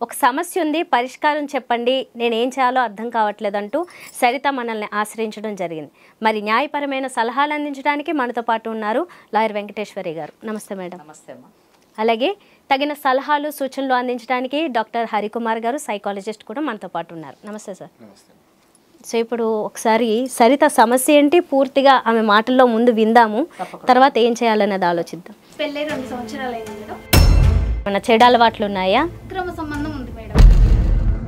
ఒక సమస్య ఉంది, పరిష్కారం చెప్పండి, నేనేం చేయాలో అర్థం కావట్లేదంటూ సరిత మనల్ని ఆశ్రయించడం జరిగింది. మరి న్యాయపరమైన సలహాలు అందించడానికి మనతో పాటు ఉన్నారు లాయర్ వెంకటేశ్వరి గారు. నమస్తే మేడం. నమస్తే అమ్మా. అలాగే తగిన సలహాలు సూచనలు అందించడానికి డాక్టర్ హరికుమార్ గారు, సైకాలజిస్ట్ కూడా మనతో పాటు ఉన్నారు. నమస్తే సార్. సో ఇప్పుడు ఒకసారి సరిత సమస్య ఏంటి పూర్తిగా ఆమె మాటల్లో ముందు విందాము, తర్వాత ఏం చేయాలనేది ఆలోచిద్దాం. పెళ్ళై 2 సంవత్సరాలు అయింది మేడం. మన చెడు అలవాట్లు ఉన్నాయా? అక్రమ సంబంధం ఉంది మేడం.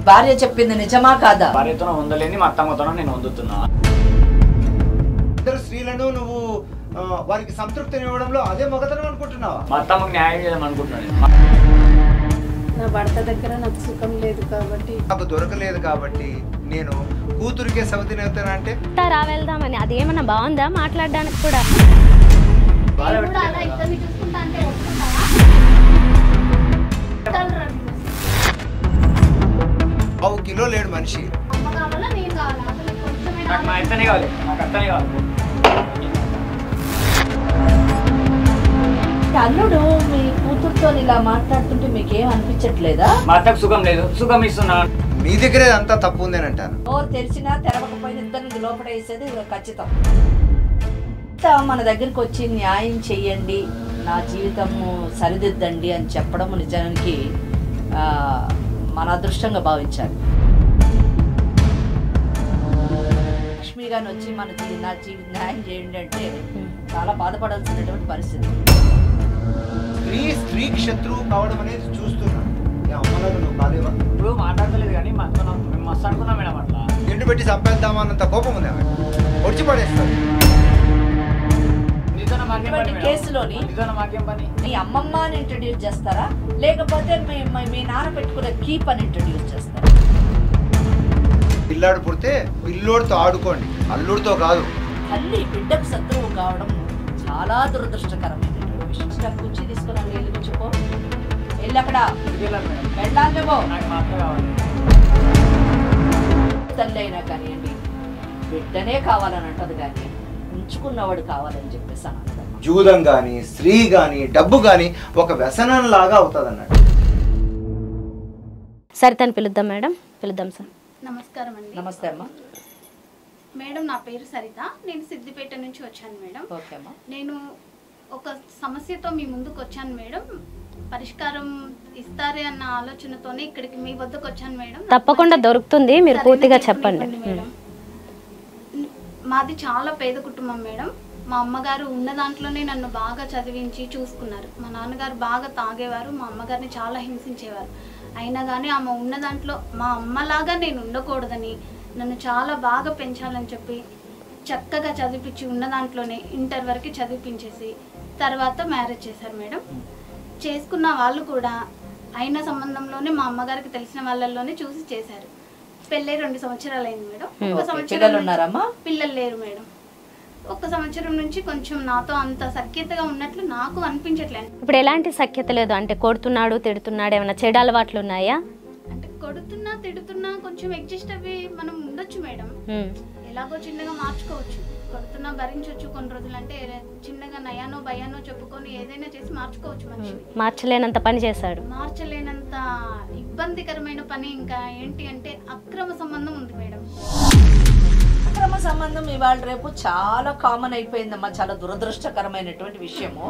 భార్య చెప్పింది నిజమా కాదా? భార్యతో ఉండలేని మా అత్తమ్మతో నేను వందుతున్నా. ఇద్దరు స్త్రీలను నువ్వు వారికి సంతృప్తిని ఇవ్వడంలో అదే మగతనం అనుకుంటున్నావా? మా అత్తమ్మకి న్యాయం చేద్దాం అనుకుంటున్నాను. నా భర్త దగ్గర నాకు సుఖం లేదు కాబట్టి, నాకు దొరకలేదు కాబట్టి నేను కూతురికే సవతిని అవుతానా అంటే రావెళ్దామని అదేమన్నా బాగుందా మాట్లాడడానికి కూడా? నేను కూడా అలా ఇద్దరిని చూసుకుంటా అంటే ఒప్పుకుంటావా? పావు కిలో లేడు మనిషి. అమ్మ కావాలా నేను కావాలా? అసలు కొంచెమైనా నాకు మా అత్తనే కావాలి, నాకు అత్తనే కావాలి. అల్లుడు మీ కూతురుతో ఇలా మాట్లాడుతుంటే మీకేం అనిపించట్లేదా? మా అత్తకు సుఖం లేదు, సుఖం ఇస్తున్నా. నీ దగ్గరే అంతా తప్పు ఉందని అంటాను. నోరు తెరిచినా తెరవకపోయినా ఇద్దరిని లోపల వేసేది ఖచ్చితం. మన దగ్గరికి వచ్చి న్యాయం చెయ్యండి, నా జీవితము సరిదిద్దండి అని చెప్పడం నిజానికి మన అదృష్టంగా భావించాలి. లక్ష్మి గారిని వచ్చి నా జీవిత న్యాయం చేయండి అంటే చాలా బాధపడాల్సినటువంటి పరిస్థితి. స్త్రీకి శత్రువు కావడం అనేది చూస్తున్నా. అమ్మలాగా నువ్వు కాదేవా? ఇప్పుడు మాట్లాడలేదు కానీ మేము మస్తు అనుకున్నాం మేడం. అట్లా ఎండు పెట్టి చంపేద్దామా అన్నంత కోపం ఉంది ఆమె. ఒడిచి పడేస్తాను. కేసులోని మాకేం పని? మీ అమ్మమ్మ అని ఇంట్రడ్యూస్ చేస్తారా, లేకపోతే మీ నాన్న పెట్టుకునే కీప్ అని ఇంట్రడ్యూస్ చేస్తారా? పిల్లాడు పుడితే పిల్లోడితో ఆడుకోండి, అల్లుడితో కాదు. తల్లి బిడ్డకు శత్రువు కావడం చాలా దురదృష్టకరమైనటువంటి విషయం. కుర్చీ తీసుకుని వెళ్ళి కూర్చోపో, వెళ్ళి అక్కడ వెళ్ళాలేమో. నాకు మా అత్త కావాలి. తల్లి అయినా కానివ్వండి, బిడ్డనే కావాలని అంటది కానీ ఉంచుకున్నవాడు కావాలని చెప్పేసి అని అంటారు. జూదం గాని, స్త్రీ గాని, డబ్బు గాని ఒక వ్యసనం లాగా అవుతుంది అన్నట్టు. సరితని పిలుద్దాం మేడం. పిలుద్దాం సార్. నమస్కారం అండి. నమస్తే అమ్మా. మేడం నా పేరు సరిత, నేను సిద్దిపేట నుంచి వచ్చాను మేడం. ఓకే అమ్మా. నేను ఒక సమస్యతో మీ ముందుకు వచ్చాను మేడం. పరిష్కారం ఇస్తారే అన్న ఆలోచనతోనే ఇక్కడికి మీ వద్దకు వచ్చాను మేడం. తప్పకుండా దొరుకుతుంది, మీరు పూర్తిగా చెప్పండి. మేడం, మాది చాలా పేద కుటుంబం మేడం. మా అమ్మగారు ఉన్న దాంట్లోనే నన్ను బాగా చదివించి చూసుకున్నారు. మా నాన్నగారు బాగా తాగేవారు, మా అమ్మగారిని చాలా హింసించేవారు. అయినా కానీ ఆమె ఉన్న దాంట్లో మా అమ్మలాగా నేను ఉండకూడదని నన్ను చాలా బాగా పెంచాలని చెప్పి చక్కగా చదివించి ఉన్న దాంట్లోనే ఇంటర్ వరకు చదివించేసి తర్వాత మ్యారేజ్ చేశారు మేడం. చేసుకున్న వాళ్ళు కూడా అయిన సంబంధంలోనే మా అమ్మగారికి తెలిసిన వాళ్ళల్లోనే చూసి చేశారు. పెళ్ళై 2 సంవత్సరాలు అయింది మేడం. ఒక సంవత్సరం పిల్లలు లేరు మేడం. 1 సంవత్సరం నుంచి కొంచెం నాతో అంత సఖ్యతగా ఉన్నట్లు నాకు అనిపించట్లేదు. ఇప్పుడు ఎలాంటి సఖ్యత లేదు అంటే కొడుతున్నాడు, తిడుతున్నాడు, ఏమైనా చెడు అలవాట్లు ఉన్నాయా? అంటే కొడుతున్నా తిడుతున్నా కొంచెం అడ్జస్ట్ అవి మనం ఉండొచ్చు మేడం. ఎలాగో చిన్నగా మార్చుకోవచ్చు. కొడుతున్నా భరించవచ్చు కొన్ని రోజులు, అంటే చిన్నగా నయానో భయానో చెప్పుకొని ఏదైనా చేసి మార్చుకోవచ్చు మనిషిని. మార్చలేనంత పని చేశాడు. మార్చలేనంత ఇబ్బందికరమైన పని ఇంకా ఏంటి అంటే అక్రమ సంబంధం ఉంది మేడం. అక్రమ సంబంధం ఇవాళ రేపు చాలా కామన్ అయిపోయిందమ్మా. చాలా దురదృష్టకరమైనటువంటి విషయము.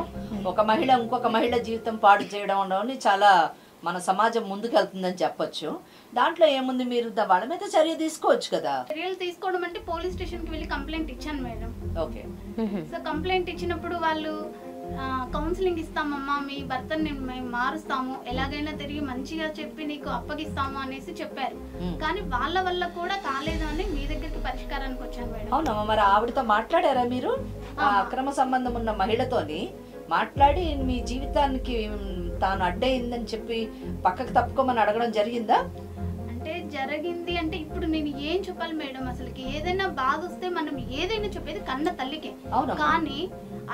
ఒక మహిళ ఇంకొక మహిళ జీవితం పాడు చేయడం అనేది చాలా మన సమాజం ముందుకెళ్తుందని చెప్పొచ్చు. దాంట్లో ఏముంది, మీరు వాళ్ళ మీద చర్య తీసుకోవచ్చు కదా. చర్యలు తీసుకోవడం అంటే పోలీస్ స్టేషన్ కి వెళ్ళి కంప్లైంట్ ఇచ్చాను మేడం. ఓకే. సో కంప్లైంట్ ఇచ్చినప్పుడు వాళ్ళు కౌన్సిలింగ్ ఇస్తామమ్మా, మీ భర్తని మేము మారుస్తాము, ఎలాగైనా తిరిగి మంచిగా చెప్పి నీకు అప్పగిస్తాము అనేసి చెప్పారు. కానీ వాళ్ళ వల్ల కూడా కాలేదు అని మీ దగ్గరికి పరిష్కారానికి వచ్చాను మేడం. అవునమ్మా. మరి ఆవిడతో మాట్లాడారా మీరు? ఆ అక్రమ సంబంధం ఉన్న మహిళతోని మాట్లాడి మీ జీవితానికి తాను అడ్డయిందని చెప్పి పక్కకు తప్పుకోమని అడగడం జరిగిందా? అంటే జరిగింది అంటే ఇప్పుడు నేను ఏం చెప్పాలి మేడం? అసలుకి ఏదైనా బాధ వస్తే మనం ఏదైనా చెప్పేది కన్న తల్లికే. కానీ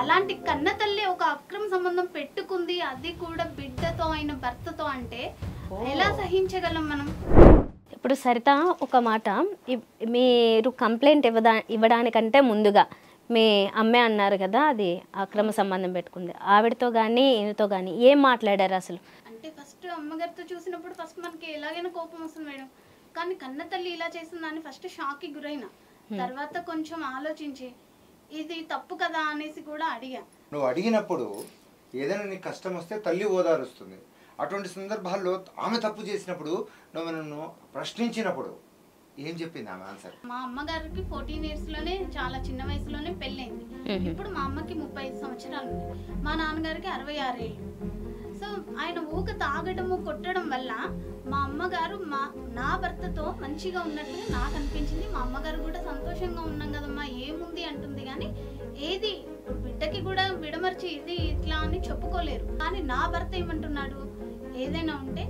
అలాంటి కన్న తల్లి ఒక అక్రమ సంబంధం పెట్టుకుంది, అది కూడా బిడ్డతో అయిన భర్తతో, అంటే ఎలా సహించగలం మనం? ఇప్పుడు సరిత ఒక మాట, మీరు కంప్లైంట్ ఇవ్వడానికంటే ముందుగా మీ అమ్మే అన్నారు కదా, అది అక్రమ సంబంధం పెట్టుకుంది, ఆవిడతో కానీ ఈయనతో కానీ ఏం మాట్లాడారు అసలు? అంటే ఫస్ట్ అమ్మగారితో చూసినప్పుడు ఫస్ట్ మనకి ఎలాగైనా కోపం వస్తుంది మేడం. కానీ కన్న తల్లి ఇలా చేసిందని ఫస్ట్ షాక్కి గురైన తర్వాత కొంచెం ఆలోచించి ఇది తప్పు కదా అనేసి కూడా అడిగా. నువ్వు అడిగినప్పుడు ఏదైనా నీకు కష్టం వస్తే తల్లి ఓదారుస్తుంది. అటువంటి సందర్భాల్లో ఆమె తప్పు చేసినప్పుడు నువ్వు నన్ను ప్రశ్నించినప్పుడు ఏం చెప్పింది ఆమె ఆన్సర్? మా అమ్మగారికి 14 years లోనే చాలా చిన్న వయసులోనే పెళ్ళైంది. ఇప్పుడు మా అమ్మకి 35 సంవత్సరాలు ఉంది, మా నాన్నగారికి 66 ఏళ్ళు. సో ఆయన ఊక తాగడము కొట్టడం వల్ల మా అమ్మగారు నా భర్తతో మంచిగా ఉన్నట్టుగా నాకు అనిపించింది. మా అమ్మగారు కూడా సంతోషంగా ఉన్నాం కదమ్మా ఏముంది అంటుంది, కానీ ఏది బిడ్డకి కూడా విడమర్చి ఇది ఇట్లా అని చెప్పుకోలేరు. కానీ నా భర్త ఏమంటున్నాడు, ఏదైనా ఉంటే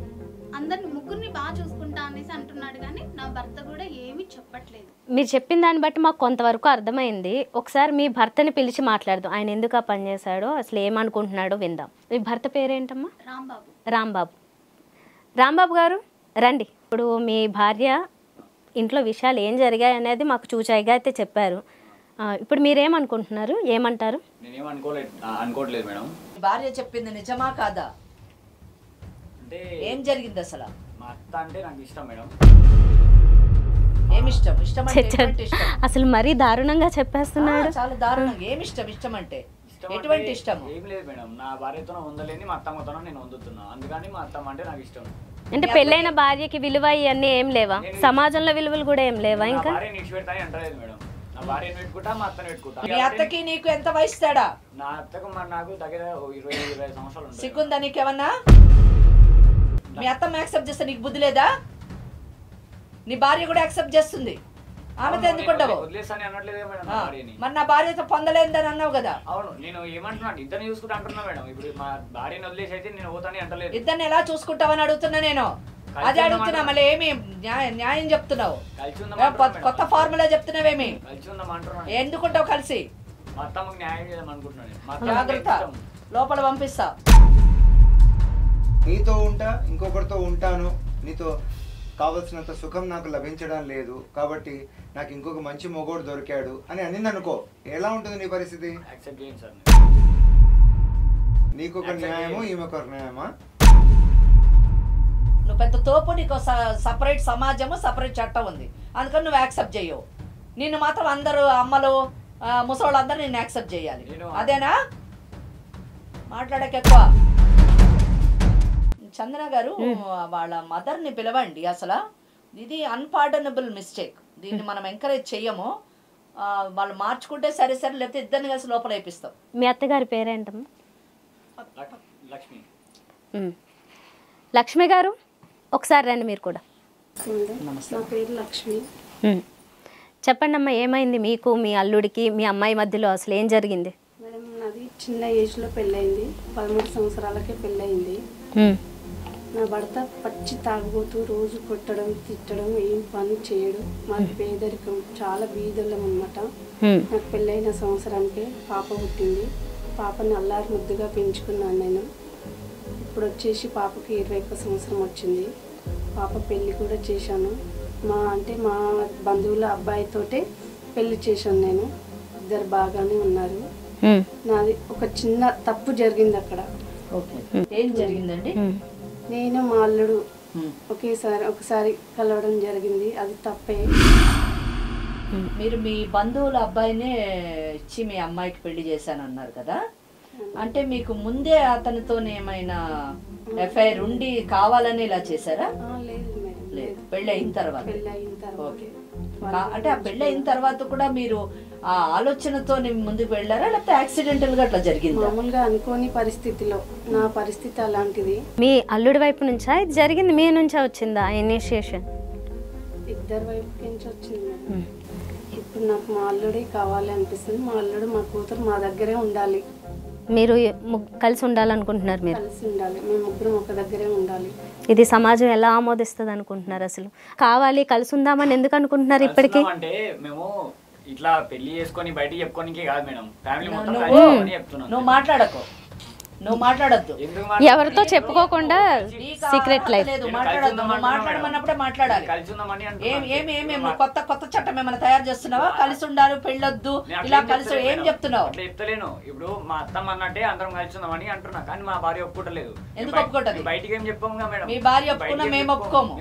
అందరిని ముగ్గురిని బాగా చూసుకుంటా అనేసి అంటున్నాడు, కానీ నా భర్త కూడా ఏమీ చెప్పట్లేదు. మీరు చెప్పిన దాన్ని బట్టి మాకు కొంతవరకు అర్థమైంది. ఒకసారి మీ భర్తని పిలిచి మాట్లాడదాం, ఆయన ఎందుకు ఆ పని చేశాడో, అసలు ఏమనుకుంటున్నాడో విందాం. మీ భర్త పేరేంటమ్మా? రాంబాబు. రాంబాబు. రాంబాబు గారు రండి. ఇప్పుడు మీ భార్య ఇంట్లో విషయాలు ఏం జరిగాయి అనేది మాకు చూచాయిగా అయితే చెప్పారు. ఇప్పుడు మీరేమనుకుంటున్నారు, ఏమంటారు? నేనేం అనుకోవట్లేదు మేడం. భార్య చెప్పింది నిజమా కాదా? అంటే ఏం జరిగింది అసలు? మా అత్త అంటే నాకు ఇష్టం మేడం. ఏమిష్టం? ఇష్టం అంటే ఎటువంటి ఇష్టం? అసలు మరీ దారుణంగా చెప్పేస్తున్నాడు. చాలా దారుణంగా. ఏమిష్టం? ఇష్టం అంటే ఇష్టం ఎటువంటి ఇష్టం? ఏం లేదు మేడం, నా భార్యతో ఉండలేని మా అత్తమ్మతోనో నేను వందుతున్నా, అందుకని మా అత్తమ్మ అంటే నాకు ఇష్టం. అంటే పెళ్ళైన భార్యకి విలువ ఇవన్నీ ఏం లేవా? సమాజంలో విలువలు కూడా ఏం లేవా? ఇంకా భార్య నీకు పెడతాని అంటలేదు మేడం. నా భార్యను పెట్టుకుంటా, మా అత్తను పెట్టుకుంటా. మీ అత్తకి నీకు ఎంత వయసు తేడా? నా అత్తకు నాకు దగ్గర 20-25 సంవత్సరాలు ఉంటాయి. సిగ్గుందా నీకేమన్నా? మీ అత్తమ్మ యాక్సెప్ట్ చేస్తే నీకు బుద్ధి లేదా? నీ భార్య కూడా యాక్సెప్ట్ చేస్తుంది, ఆమెతో ఎందుకు ఉండవు? వదిలేసాని అనట్లేదు మేడం నా భార్యని. మరి నా భార్యతో పొందలేదని అన్నావు కదా. అవును, నేను ఏమంటున్నాను, ఇద్దరిని చూసుకుంటా అంటున్నా మేడం. ఇప్పుడు మా భార్యని వదిలేసి అయితే నేను పోతాని అంటలేదు. ఇద్దరిని ఎలా చూసుకుంటావని అడుగుతున్నా నేను, అదే అడుగుతున్నా. మళ్ళీ ఏమి న్యాయం చెప్తున్నావు? కలిసి ఉందాం, కొత్త ఫార్ములా చెప్తున్నావేమి? కలిసి ఉందాం అంటున్నాను. ఎందుకుంటావు కలిసి? మా అత్తమ్మకి న్యాయం చేద్దాం అనుకుంటున్నాను. జాగ్రత్త, లోపల పంపిస్తా. నీతో ఉంటా, ఇంకొకరితో ఉంటాను, నీతో కావలసినంత సుఖం నాకు లభించడం లేదు కాబట్టి నాకు ఇంకొక మంచి మొగోడు దొరికాడు అని అనింది అనుకో, ఎలా ఉంటుంది నీ పరిస్థితి? యాక్సెప్ట్ చేయండి సార్. నీకొక న్యాయము, ఈమెకొక న్యాయమా? నువ్వు పెద్ద తోపు, నీకు సపరేట్ సమాజము, సపరేట్ చట్టం ఉంది, అందుకని నువ్వు యాక్సెప్ట్ చేయవు. నిన్ను మాత్రం అందరూ అమ్మలు ముసలోళ్ళందరూ నిన్ను యాక్సెప్ట్ చేయాలి, అదేనా? మాట్లాడక ఎక్కువ. చందన గారు, వాళ్ళ మదర్ని పిలవండి. అసలు ఇది అన్పార్డనబుల్ మిస్టేక్, దీన్ని మనం ఎంకరేజ్ చెయ్యము. వాళ్ళు మార్చుకుంటే సరే సరే, లేకపోతే ఇద్దరిని కలిసి లోపల వేపిస్తాం. మీ అత్తగారి పేరేంటమ్మా? లక్ష్మి. లక్ష్మి గారు ఒకసారి రండి మీరు కూడా. నా పేరు లక్ష్మి. చెప్పండి అమ్మా, ఏమైంది మీకు, మీ అల్లుడికి, మీ అమ్మాయి మధ్యలో అసలు ఏం జరిగింది? మేడం, నాది చిన్న ఏజ్లో పెళ్ళయింది, 13 సంవత్సరాలకే పెళ్ళయింది. నా భర్త పచ్చి తాగుబోతూ రోజు కొట్టడం, తిట్టడం, ఏం పని చేయడు. మాది పేదరికం, చాలా బీదలం అన్నమాట. నాకు పెళ్ళైన సంవత్సరానికే పాప పుట్టింది. పాపని అల్లారి ముద్దుగా పెంచుకున్నాను నేను. ఇప్పుడు వచ్చేసి పాపకి 21 సంవత్సరం వచ్చింది. పాప పెళ్ళి కూడా చేశాను. మా బంధువుల అబ్బాయితోటే పెళ్లి చేశాను నేను. ఇద్దరు బాగానే ఉన్నారు. నాది ఒక చిన్న తప్పు జరిగింది అక్కడ. ఏం జరిగిందండి? నేను మా అల్లుడు ఒకసారి కలవడం జరిగింది, అది తప్పే. మీరు మీ బంధువుల అబ్బాయినే ఇచ్చి మీ అమ్మాయికి పెళ్లి చేశానన్నారు కదా, అంటే మీకు ముందే అతనితో ఏమైనా ఎఫ్ఐఆర్ ఉండి కావాలని ఇలా చేశారా? లేదు మేడం, లేదు, పెళ్లి అయిన తర్వాత. ఓకే. అంటే ఆ పెళ్లి అయిన తర్వాత కూడా మీరు ఆ ఆలోచనతో ముందుకు వెళ్ళారా, లేకపోతే యాక్సిడెంటల్ గా అట్లా జరిగింది? మామూలుగా అనుకోని పరిస్థితిలో, నా పరిస్థితి అలాంటిది. మీ అల్లుడి వైపు నుంచా ఇది జరిగింది, మీ నుంచా వచ్చిందా ఇనిషియేషన్? ఇద్దరు వైపు నుంచి వచ్చింది మేడం. ఇప్పుడు నాకు మా అల్లుడే కావాలి అనిపిస్తుంది. మా అల్లుడు, మా కూతురు మా దగ్గరే ఉండాలి. మీరు కలిసి ఉండాలనుకుంటున్నారు? మీరు కలిసి ఉండాలి, మేము ముగ్గురం ఒక దగ్గరే ఉండాలి. ఇది సమాజం ఎలా ఆమోదిస్తుంది అనుకుంటున్నారు? అసలు కావాలి, కలిసి ఉందామని ఎందుకు అనుకుంటున్నారు ఇప్పటికీ? అంటే మేము ఇట్లా పెళ్లి చేసుకొని బయట చెప్పుకోనికే కాదు మేడం, ఫ్యామిలీ మొత్తం కలిసి చెప్తున్నాం. నువ్వు మాట్లాడకు, నువ్వు మాట్లాడద్దు. ఎవరితో చెప్పుకోకుండా సీక్రెట్ లైఫ్ లేదు, మాట్లాడద్దు. నువ్వు మాట్లాడమన్నప్పుడే మాట్లాడాలి. కలిసి ఉందామని ఏం కొత్త చట్టం ఏమైనా తయారు చేస్తున్నావా? కలిసి ఉండాలి, పెళ్ళొద్దు, ఇలా కలిసి ఏం చెప్తున్నావు? అట్లా చెప్తలేను. ఇప్పుడు మా అత్తమ్మ అన్నట్టే అందరం కలిసి ఉందామని అంటున్నా, కానీ మా భార్య ఒప్పుకోవట్లేదు. ఎందుకు ఒప్పుకోవట్లేదు? బయటికి ఏం చెప్పాము మేడం. మీ భార్య ఒప్పుకున్నా మేము ఒప్పుకోము.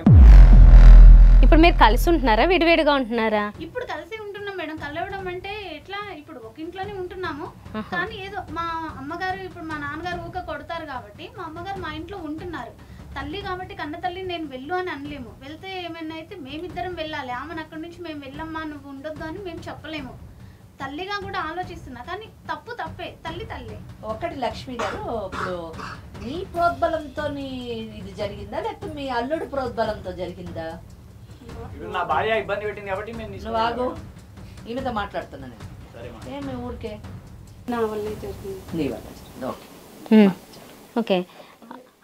ఇప్పుడు మీరు కలిసి ఉంటున్నారా, విడివిడిగా ఉంటున్నారా? ఇప్పుడు కలిసి ఉంటున్నాం మేడం. కలవడం అంటే ఎట్లా, ఇప్పుడు ఒక ఇంట్లోనే ఉంటున్నాము, కానీ ఏదో మా అమ్మగారు ఇప్పుడు మా నాన్నగారు ఊక కొడతారు కాబట్టి మా అమ్మగారు మా ఇంట్లో ఉంటున్నారు. తల్లి కాబట్టి కన్న తల్లి నేను వెళ్ళు అని అనలేము. వెళ్తే ఏమైనా అయితే మేమిద్దరం వెళ్ళాలి. ఆమెను అక్కడి నుంచి మేము వెళ్ళమ్మా నువ్వు ఉండొద్దు అని మేము చెప్పలేము. తల్లిగా కూడా ఆలోచిస్తున్నా, కానీ తప్పే. తల్లి ఒకటి లక్ష్మి గారు, ఇప్పుడు నీ ప్రోద్బలంతో ఇది జరిగిందా లేకపోతే మీ అల్లుడు ప్రోద్బలంతో జరిగిందా? ఇప్పుడు నా భార్య ఇబ్బంది పెట్టింది కాబట్టి నువ్వు ఆగు, ఈమెతో మాట్లాడుతున్నా నేను. సరే ఏమి ఊరికే నా వల్లే జరిగింది. నీ వల్ల. Okay okay.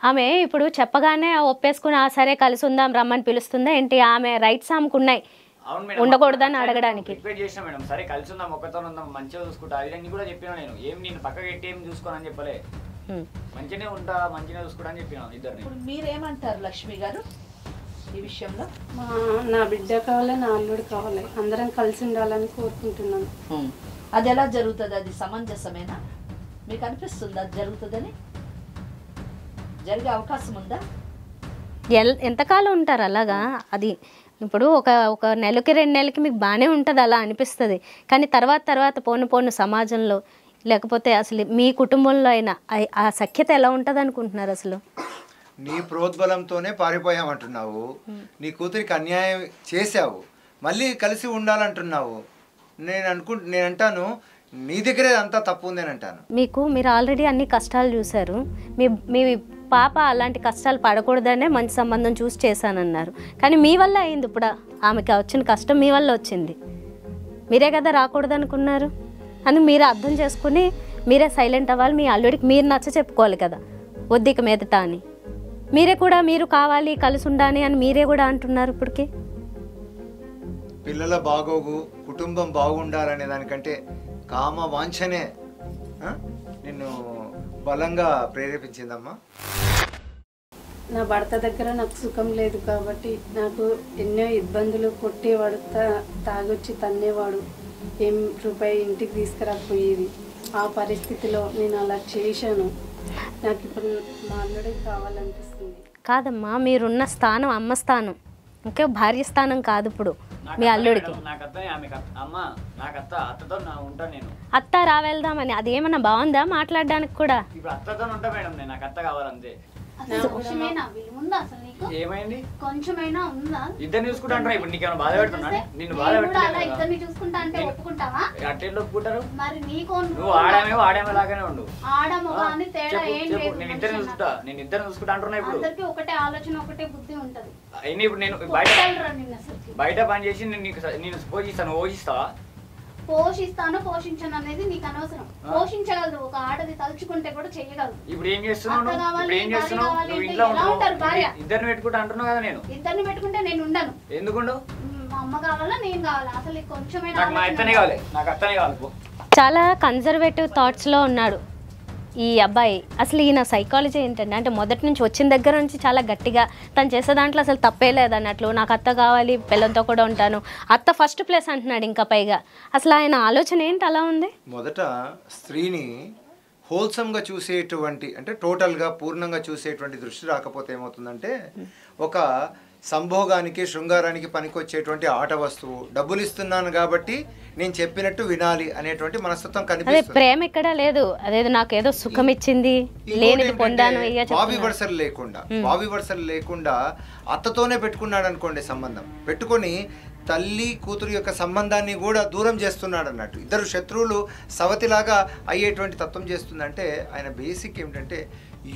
ఆమె ఇప్పుడు చెప్పగానే ఒప్పేసుకుని సరే కలిసి ఉందాం రమ్మని పిలుస్తుందా ఏంటి? ఆమె రైట్స్ ఆమెకు ఉన్నాయి, ఉండకూడదని అడగడానికి. రిక్వెస్ట్ చేసిన మేడం, సరే కలిసి ఉందాం, ఒక్కతో ఉందాం, మంచిగా చూసుకుంటా అది కూడా చెప్పినా నేను. ఏం నేను పక్కకి ఎట్టి ఏం చూసుకోనని చెప్పలే, మంచిగానే ఉంటా, మంచిగా చూసుకుంటా అని చెప్పినా ఇద్దరిని. ఇప్పుడు మీరేమంటారు లక్ష్మి గారు ఈ విషయంలో? నా బిడ్డ కావాలి, నా అల్లుడు కావాలి, అందరం కలిసి ఉండాలని కోరుకుంటున్నాను. అది ఎలా జరుగుతుంది? అది సమంజసమేనా? మీకు అనిపిస్తుంది అది జరుగుతుందని? జరిగే అవకాశం ఉందా? ఎంతకాలం ఉంటారు అలాగా? అది ఇప్పుడు ఒక నెలకి 2 నెలలకి మీకు బాగానే ఉంటుంది, అలా అనిపిస్తుంది. కానీ తర్వాత పోను సమాజంలో లేకపోతే అసలు మీ కుటుంబంలో అయినా ఆ సఖ్యత ఎలా ఉంటుంది అనుకుంటున్నారు అసలు? నీ ప్రోద్బలంతోనే పారిపోయామంటున్నావు, నీ కూతురికి అన్యాయం చేశావు, మళ్ళీ కలిసి ఉండాలంటున్నావు. నేను అంటాను నీ దగ్గరే అంతా తప్పు ఉందని అంటాను. మీరు ఆల్రెడీ అన్ని కష్టాలు చూశారు, మీ పాప అలాంటి కష్టాలు పడకూడదనే మంచి సంబంధం చూసి చేశానన్నారు. కానీ మీ వల్ల అయింది, ఇప్పుడు ఆమెకి వచ్చిన కష్టం మీ వల్ల వచ్చింది. మీరే కదా రాకూడదు అనుకున్నారు. అందుకు మీరు అర్థం చేసుకుని మీరే సైలెంట్ అవ్వాలి. మీ అల్లుడికి మీరు నచ్చ చెప్పుకోవాలి కదా, వద్దిక మీదట అని. మీరు కావాలి కలిసి ఉండాలి అని మీరే కూడా అంటున్నారు. ఇప్పటికి పిల్లల బాగోగు, కుటుంబం బాగుండాలనే దానికంటే కామ వాంఛనే నిన్ను బలంగా ప్రేరేపించిందమ్మా. నా భర్త దగ్గర నాకు సుఖం లేదు కాబట్టి నాకు ఎన్నో ఇబ్బందులు. కొట్టేవాడు, తాగొచ్చి తన్నేవాడు, ఏం రూపాయి ఇంటికి తీసుకురాకపోయేది. ఆ పరిస్థితిలో నేను అలా చేశాను. నాకు ఇప్పుడు మా అల్లుడే కావాలనిపిస్తుంది. కాదమ్మా, మీరున్న స్థానం అమ్మ స్థానం, ఓకే, భార్య స్థానం కాదు ఇప్పుడు మీ అల్లుడికి. అత్త రావెళ్దామని అదేమన్నా బాగుందా మాట్లాడడానికి కూడా? ఇప్పుడు అత్తతో ఉంటా మేడం, నేను నాకు అత్త కావాలంతే. కొంచెమైనా ఉందా అసలు నీకు? ఏమైంది? కొంచెమైనా ఉందా? ఇద్దరిని చూసుకుంటా అంటారా? ఇప్పుడు నీకేమైనా బాధ పెడుతున్నా? నిన్ను బాధ పెట్టలేదు. ఇద్దరిని చూసుకుంటా అంటే ఒప్పుకుంటావా? అట్లా ఒప్పుకుంటారు? మరి నీకు నువ్వు ఆడామే లాగానే ఉండు. ఆడమో అని తేడా ఏం లేదు. నేను ఇద్దరిని చూసుకుంటా అంటున్నా. ఇప్పుడు అందరికి ఒకటే ఆలోచన, ఒకటే బుద్ధి ఉంటది. అయినా ఇప్పుడు నేను బయట పని చేసి నేను పోషిస్తాను, పోషిస్తావా? పోషిస్తాను పోషించను అనేది నీకు అనవసరం. పోషించగలదు, ఒక ఆడది తలుచుకుంటే కూడా చెయ్యగలదు. ఇప్పుడు ఏం చేస్తున్నావు? నువ్వు ఇంట్లో ఇద్దరిని పెట్టుకుంటా అంటున్నావు కదా. నేను ఇద్దరిని పెట్టుకుంటే నేను ఉండను. ఎందుకుండు? మా అమ్మ కావాలా, నేను కావాలా? అసలు కొంచెమైనా నాకు మా అత్తనే కావాలి, నాకు అత్తనే కావాలి. చాలా కన్జర్వేటివ్ థాట్స్లో ఉన్నాడు ఈ అబ్బాయి. అసలు ఈయన సైకాలజీ ఏంటంటే, అంటే మొదటి నుంచి వచ్చిన దగ్గర నుంచి చాలా గట్టిగా తను చేసే దాంట్లో అసలు తప్పే లేదన్నట్లు, నాకు అత్త కావాలి, పిల్లలతో కూడా ఉంటాను, అత్త ఫస్ట్ ప్లేస్ అంటున్నాడు. ఇంకా పైగా అసలు ఆయన ఆలోచన ఏంటి అలా ఉంది? మొదట స్త్రీని హోల్సమ్గా చూసేటువంటి, అంటే టోటల్గా పూర్ణంగా చూసేటువంటి దృష్టి రాకపోతే ఏమవుతుందంటే, ఒక సంభోగానికి శృంగారానికి పనికొచ్చేటువంటి ఆట వస్తువు, డబ్బులు ఇస్తున్నాను కాబట్టి నేను చెప్పినట్టు వినాలి అనేటువంటి మనస్తత్వం కనిపిస్తుంది. ప్రేమ ఇక్కడ లేదు, అదేదో నాకు ఏదో సుఖం ఇచ్చింది, లేనిది పొందాను. బావి వరుసలు లేకుండా అత్తతోనే పెట్టుకున్నాడు అనుకోండి సంబంధం, పెట్టుకొని తల్లి కూతురు యొక్క సంబంధాన్ని కూడా దూరం చేస్తున్నాడు అన్నట్టు. ఇద్దరు శత్రువులు సవతిలాగా అయ్యేటువంటి తత్వం చేస్తుందంటే ఆయన బేసిక్ ఏమిటంటే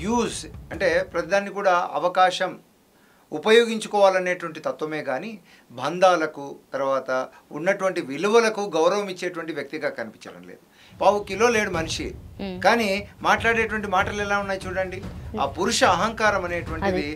యూజ్, అంటే ప్రతిదాన్ని కూడా అవకాశం ఉపయోగించుకోవాలనేటువంటి తత్వమే కానీ బంధాలకు తర్వాత ఉన్నటువంటి విలువలకు గౌరవం ఇచ్చేటువంటి వ్యక్తిగా కనిపించడం లేదు. 1/4 కిలో లేడు మనిషి, కానీ మాట్లాడేటువంటి మాటలు ఎలా ఉన్నాయి చూడండి. ఆ పురుష అహంకారం అనేటువంటిది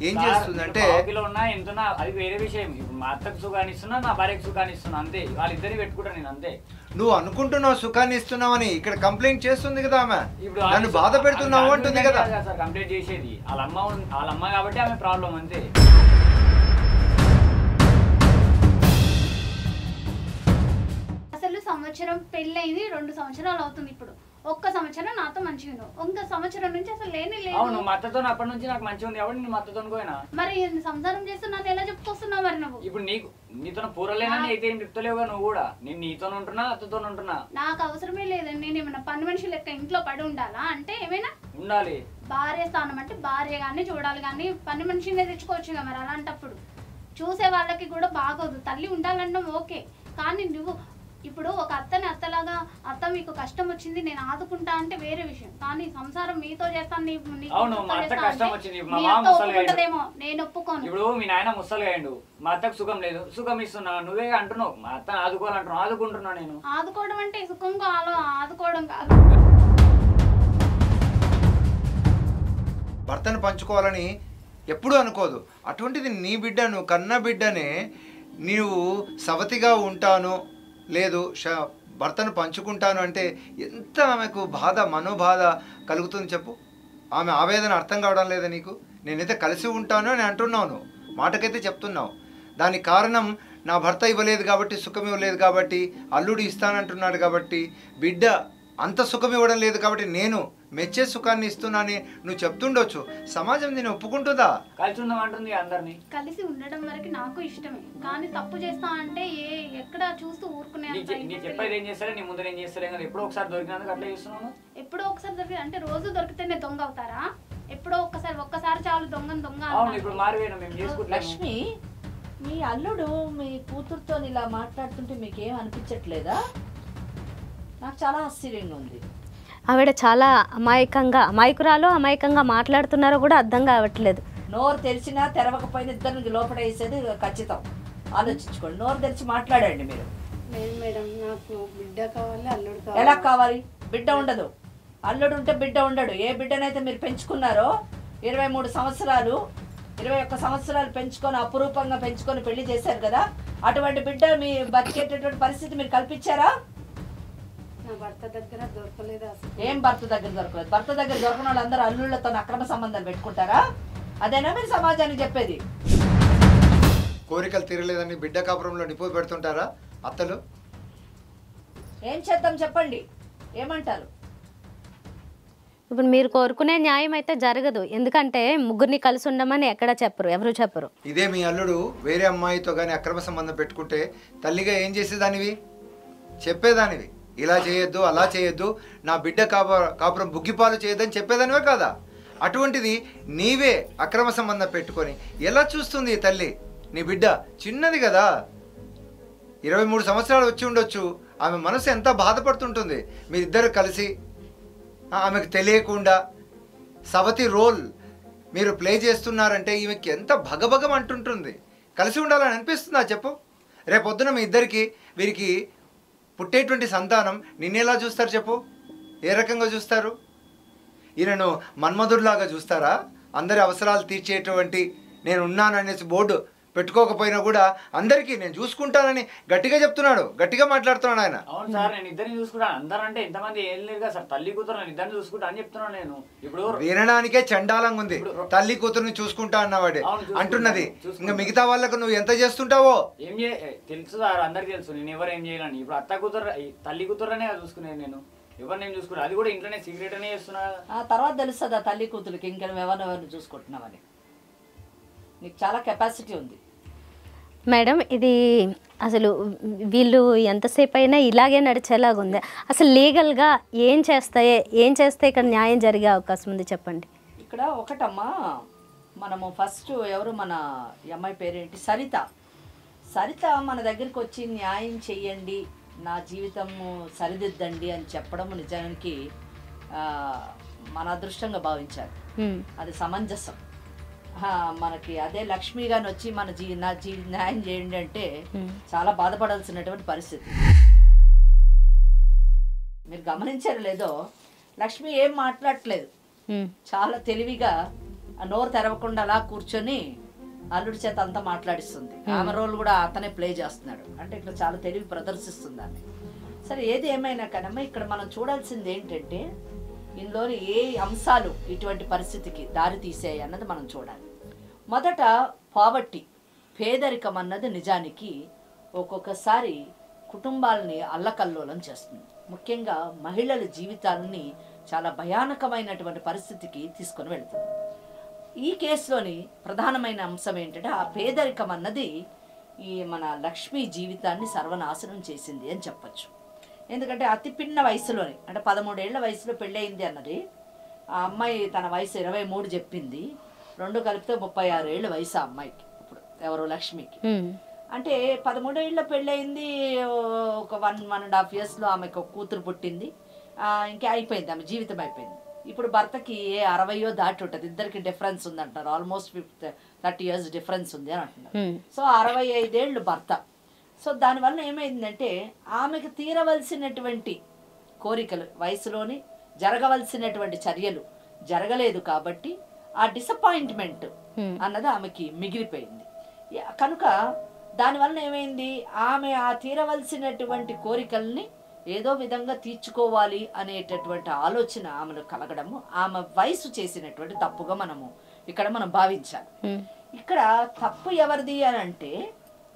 ఏం చేస్తుందంటే కిలో ఉన్నా ఎంతున్నా అది వేరే విషయం. ఇప్పుడు మా అత్తకు సుఖాన్ని ఇస్తున్నా, నా భార్యకు సుఖాన్ని ఇస్తున్నా, అంతే. వాళ్ళిద్దరిని పెట్టుకుంటా నేను, అంతే. నువ్వు అనుకుంటున్నావు సుఖాన్ని ఇస్తున్నావని, ఇక్కడ కంప్లైంట్ చేస్తుంది కదా ఆమె, ఇప్పుడు నన్ను బాధ పెడుతున్నావు అంటుంది కదా. సార్ కంప్లైంట్ చేసేది వాళ్ళ అమ్మ కాబట్టి ఆమె ప్రాబ్లం, అంతే. అసలు సంవత్సరం పెళ్ళయింది, 2 సంవత్సరాలు అవుతుంది. ఇప్పుడు ఒక్క సంవత్సరం నాతో మంచిగా ఉన్నావు, ఇంకో సంవత్సరం నుంచి అసలు లేని లేదు. అవును, మా అత్తతో అప్పటి నుంచి నాకు మంచిగా ఉంది కాబట్టి నేను మా అత్తతో పోయినా. మరి సంసారం చేస్తున్నా ఎలా చెప్పుకొస్తున్నావు మరి నువ్వు? ఇప్పుడు నీతో పూరలేనని అయితే ఏం చెప్తలేవుగా నువ్వు కూడా. నేను నీతో ఉంటున్నా, అత్తతో ఉంటున్నా. నాకు అవసరమే లేదండి. నేను ఏమైనా పని మనిషి లెక్క ఇంట్లో పడి ఉండాలా? అంటే ఏమైనా ఉండాలి. భార్య స్థానం అంటే భార్య కానీ చూడాలి, కానీ పని మనిషినే తెచ్చుకోవచ్చు. మరి అలాంటప్పుడు చూసే వాళ్ళకి కూడా బాగోదు. తల్లి ఉండాలన్నా ఓకే, కానీ నువ్వు ఇప్పుడు ఒక అత్తలాగా అత్త మీకు కష్టం వచ్చింది నేను ఆదుకుంటా అంటే వేరే విషయం, కానీ సంసారం మీతో చేస్తాను నేను ఒప్పుకోను. ఇప్పుడు మీ నాయన ముసలి అయ్యిండు, మా అత్తకు సుఖం లేదు, సుఖం ఇస్తున్నా, నువ్వే అంటున్నావు మా అత్త ఆదుకోవాలంటున్నావు, ఆదుకుంటున్నా. నేను ఆదుకోవడం అంటే సుఖం ఆదుకోవడం కాదు. భర్తను పంచుకోవాలని ఎప్పుడూ అనుకోదు. అటువంటిది నీ బిడ్డ, నువ్వు కన్న బిడ్డనే నీవు సవతిగా ఉంటాను లేదు భర్తను పంచుకుంటాను అంటే ఎంత ఆమెకు బాధ, మనోబాధ కలుగుతుంది చెప్పు. ఆమె ఆవేదన అర్థం కావడం లేదా నీకు? నేనైతే కలిసి ఉంటాను అని అంటున్నావు, మాటకైతే చెప్తున్నావు. దానికి కారణం నా భర్త ఇవ్వలేదు కాబట్టి, సుఖం ఇవ్వలేదు కాబట్టి, అల్లుడు ఇస్తానంటున్నాడు కాబట్టి, బిడ్డ అంత సుఖం ఇవ్వడం లేదు కాబట్టి నేను మెచ్చే సుఖాన్ని ఇస్తున్నానని నువ్వు చెప్తుండొచ్చు. సమాజం దీన్ని ఒప్పుకుంటుందా? కలిసి ఉందామంటుంది అందరినీ. కలిసి ఉండడం వరకు నాకు ఇష్టమే, కానీ తప్పు చేస్తా అంటే ఎక్కడ చూస్తూ ఊరుకునే చెప్పేది ఏం చేస్తారే, నీ ముందు ఏం చేస్తారే కదా. ఎప్పుడో ఒకసారి దొరికినందుకు అట్లా చేస్తున్నాను. ఎప్పుడో ఒకసారి దొరికి అంటే రోజు దొరికితేనే దొంగ అవుతారా? ఎప్పుడో ఒక్కసారి చాలు దొంగ. అవును, ఇప్పుడు మారిపోయినా మేము చేసుకుంటాం. లక్ష్మి, మీ అల్లుడు మీ కూతురుతో ఇలా మాట్లాడుతుంటే మీకేం అనిపించట్లేదా? నాకు చాలా ఆశ్చర్యంగా ఉంది. ఆవిడ చాలా అమాయకంగా మాట్లాడుతున్నారో కూడా అర్థం కావట్లేదు. నోరు తెరిచినా తెరవకపోయినా ఇద్దరికి లోపల వేసేది ఖచ్చితం. ఆలోచించుకోండి, నోరు తెరిచి మాట్లాడండి మీరు. లేదు మేడం, నాకు బిడ్డ కావాలి, అల్లుడు కావాలి. ఎలా కావాలి? బిడ్డ ఉండదు, అల్లుడు ఉంటే బిడ్డ ఉండడు. ఏ బిడ్డనైతే మీరు పెంచుకున్నారో 23 సంవత్సరాలు 21 సంవత్సరాలు పెంచుకొని అపురూపంగా పెంచుకొని పెళ్లి చేశారు కదా, అటువంటి బిడ్డ మీ బతికేటటువంటి పరిస్థితి మీరు కల్పించారా? నా భర్త దగ్గర దొరకలేదు అసలు. ఏం భర్త దగ్గర దొరకలేదు? భర్త దగ్గర దొరకని వాళ్ళందరూ అల్లుళ్ళతో అక్రమ సంబంధాలు పెట్టుకుంటారా? అదేనా మీరు సమాజానికి చెప్పేది? కోరికలు తీరలేదని బిడ్డ కాపురంలో నిప్పు పెడుతుంటారా అత్తలు? ఏం చేద్దాం చెప్పండి, ఏమంటారు? ఇప్పుడు మీరు కోరుకునే న్యాయం అయితే జరగదు, ఎందుకంటే ముగ్గురిని కలిసి ఉండమని ఎవరు చెప్పరు. ఇదే మీ అల్లుడు వేరే అమ్మాయితో కానీ అక్రమ సంబంధం పెట్టుకుంటే తల్లిగా ఏం చేసేదానివి? చెప్పేదానివి, ఇలా చేయొద్దు, అలా చేయొద్దు, నా బిడ్డ కాపురం బుగ్గిపాలు చేయొద్దని చెప్పేదానివే కాదా? అటువంటిది నీవే అక్రమ సంబంధం పెట్టుకొని ఎలా చూస్తుంది ఈ తల్లి? నీ బిడ్డ చిన్నది కదా, 23 సంవత్సరాలు వచ్చి ఉండొచ్చు. ఆమె మనసు ఎంత బాధపడుతుంటుంది. మీరిద్దరు కలిసి ఆమెకు తెలియకుండా సవతి రోల్ మీరు ప్లే చేస్తున్నారంటే ఈమెకి ఎంత భగభగం అంటుంటుంది. కలిసి ఉండాలని అనిపిస్తుందా చెప్పు? రేపొద్దున మీ వీరికి పుట్టేటువంటి సంతానం నిన్నెలా చూస్తారు చెప్పు? ఏ రకంగా చూస్తారు? ఈయనను మన్మధుడిలాగా చూస్తారా? అందరి అవసరాలు తీర్చేటువంటి నేను ఉన్నాను అనేసి బోర్డు పెట్టుకోకపోయినా కూడా అందరికీ నేను చూసుకుంటానని గట్టిగా చెప్తున్నాడు, గట్టిగా మాట్లాడుతున్నాడు ఆయన. అవును సార్, నేను ఇద్దరిని చూసుకుంటాను. అందరంటే ఎంతమంది ఏం లేదు కదా సార్, తల్లి కూతురు నేను ఇద్దరిని చూసుకుంటా అని చెప్తున్నాను. నేను ఇప్పుడు వినడానికే చండాలంగా ఉంది. తల్లి కూతురుని చూసుకుంటా అన్నవాడే అంటున్నది. ఇంకా మిగతా వాళ్ళకు నువ్వు ఎంత చేస్తుంటావో ఏం తెలుసు సార్, అందరికి తెలుసు నేను ఎవరు ఏం చేయాలని. ఇప్పుడు అత్త కూతురు తల్లి కూతురనే చూసుకునేది నేను, ఎవరు నేను చూసుకున్నా, అది కూడా ఇంట్లోనే సీక్రెట్ అనే చేస్తున్నా. తర్వాత తెలుస్తుంది ఆ తల్లి కూతురికి ఇంకా ఎవరిని చూసుకుంటున్నామని. నీకు చాలా కెపాసిటీ ఉంది మేడం. ఇది అసలు వీళ్ళు ఎంతసేపు అయినా ఇలాగే నడిచేలాగా ఉంది. అసలు లీగల్గా ఏం చేస్తే ఇక్కడ న్యాయం జరిగే అవకాశం ఉంది చెప్పండి. ఇక్కడ ఒకటమ్మా, మనము ఫస్ట్ ఎవరు మన అమ్మాయి పేరేంటి, సరిత మన దగ్గరికి వచ్చి న్యాయం చెయ్యండి, నా జీవితము సరిదిద్దండి అని చెప్పడం నిజానికి మన అదృష్టంగా భావించారు. అది సమంజసం. మనకి అదే లక్ష్మి గాని వచ్చి నా న్యాయం చేయండి అంటే చాలా బాధపడాల్సినటువంటి పరిస్థితి. మీరు గమనించారు లేదో, లక్ష్మి ఏం మాట్లాడట్లేదు, చాలా తెలివిగా ఆ నోరు తెరవకుండా అలా కూర్చొని అల్లుడి చేత అంతా మాట్లాడిస్తుంది. ఆమె రోల్ కూడా అతనే ప్లే చేస్తున్నాడు. అంటే ఇక్కడ చాలా తెలివి ప్రదర్శిస్తుంది ఆమె. సరే ఏది ఏమైనా కనమ్మా ఇక్కడ మనం చూడాల్సింది ఏంటంటే ఇందులోని ఏ అంశాలు ఇటువంటి పరిస్థితికి దారి తీసాయి అన్నది మనం చూడాలి. మొదట పావర్టీ, పేదరికం అన్నది నిజానికి ఒక్కొక్కసారి కుటుంబాలని అల్లకల్లోలం చేస్తుంది. ముఖ్యంగా మహిళల జీవితాలని చాలా భయానకమైనటువంటి పరిస్థితికి తీసుకొని వెళ్తుంది. ఈ కేసులోని ప్రధానమైన అంశం ఏంటంటే ఆ పేదరికం అన్నది ఈ మన లక్ష్మి జీవితాన్ని సర్వనాశనం చేసింది అని చెప్పచ్చు. ఎందుకంటే అతి పిన్న వయసులోని అంటే 13 ఏళ్ల వయసులో పెళ్ళయింది అన్నది. ఆ అమ్మాయి తన వయసు 23 చెప్పింది. 2 కలిపితే 36 ఏళ్ళ వయసు ఆ అమ్మాయికి ఇప్పుడు ఎవరో లక్ష్మికి. అంటే 13 ఏళ్ళ పెళ్ళయింది. ఒక 1.5 yearsలో ఆమెకు ఒక కూతురు పుట్టింది. ఇంకా అయిపోయింది, ఆమె జీవితం అయిపోయింది. ఇప్పుడు భర్తకి 60 దాటి ఉంటుంది. ఇద్దరికి డిఫరెన్స్ ఉంది అంటారు. ఆల్మోస్ట్ 30 years డిఫరెన్స్ ఉంది అని అంటున్నారు. సో 65 ఏళ్ళు భర్త. సో దానివల్ల ఏమైందంటే ఆమెకు తీరవలసినటువంటి కోరికలు వయసులోని జరగవలసినటువంటి చర్యలు జరగలేదు కాబట్టి ఆ డిసప్పాయింట్మెంట్ అన్నది ఆమెకి మిగిలిపోయింది. కనుక దానివల్ల ఏమైంది, ఆమె ఆ తీరవలసినటువంటి కోరికల్ని ఏదో విధంగా తీర్చుకోవాలి అనేటటువంటి ఆలోచన ఆమెను కలగడము ఆమె వయసు చేసినటువంటి తప్పుగా మనం భావించాలి. ఇక్కడ తప్పు ఎవరిది అని అంటే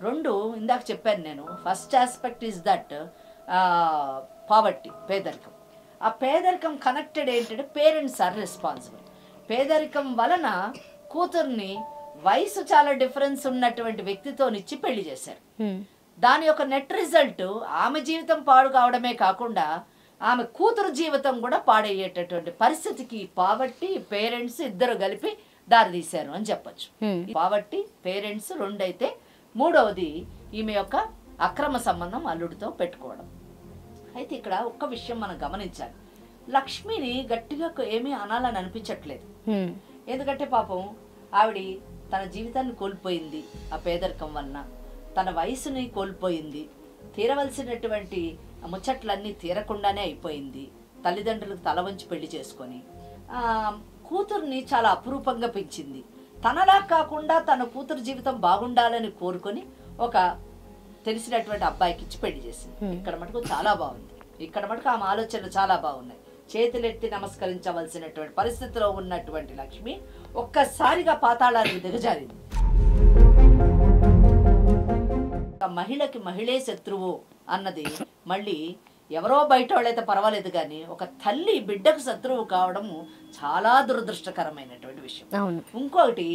2 ఇందాక చెప్పాను నేను. First aspect is that poverty, పేదరికం. ఆ పేదరికం కనెక్టెడ్ ఏంటంటే పేరెంట్స్ ఆర్ రెస్పాన్సిబుల్. పేదరికం వలన కూతుర్ని వయసు చాలా డిఫరెన్స్ ఉన్నటువంటి వ్యక్తితోనిచ్చి పెళ్లి చేశారు. దాని యొక్క నెట్ రిజల్ట్ ఆమె జీవితం పాడు కావడమే కాకుండా ఆమె కూతురు జీవితం కూడా పాడయ్యేటటువంటి పరిస్థితికి పావర్టీ, పేరెంట్స్ ఇద్దరు కలిపి దారితీశారు అని చెప్పచ్చు. పావర్టీ, పేరెంట్స్ 2 అయితే 3వది ఈమె యొక్క అక్రమ సంబంధం అల్లుడితో పెట్టుకోవడం. అయితే ఇక్కడ ఒక్క విషయం మనం గమనించాలి. లక్ష్మిని గట్టిగా ఏమీ అనాలని అనిపించట్లేదు. ఎందుకంటే పాపం ఆవిడ తన జీవితాన్ని కోల్పోయింది ఆ పేదరికం వలన, తన వయసుని కోల్పోయింది, తీరవలసినటువంటి ముచ్చట్లన్నీ తీరకుండానే అయిపోయింది. తల్లిదండ్రులకు తల వంచి పెళ్లి చేసుకొని కూతుర్ని చాలా అపురూపంగా పెంచింది. తనలా కాకుండా తన కూతురు జీవితం బాగుండాలని కోరుకొని ఒక తెలిసినటువంటి అబ్బాయికి ఇచ్చి పెళ్లి చేసింది. ఇక్కడ మటుకు చాలా బాగుంది. ఇక్కడ మటుకు ఆమె ఆలోచనలు చాలా బాగున్నాయి. చేతులెత్తి నమస్కరించవలసినటువంటి పరిస్థితిలో ఉన్నటువంటి లక్ష్మి ఒక్కసారిగా పాతాళానికి దిగజారింది. మహిళకి మహిళే శత్రువు అన్నది మళ్ళీ ఎవరో బయట వాళ్ళైతే పర్వాలేదు కానీ ఒక తల్లి బిడ్డకు శత్రువు కావడము చాలా దురదృష్టకరమైనటువంటి విషయం. ఇంకొకటి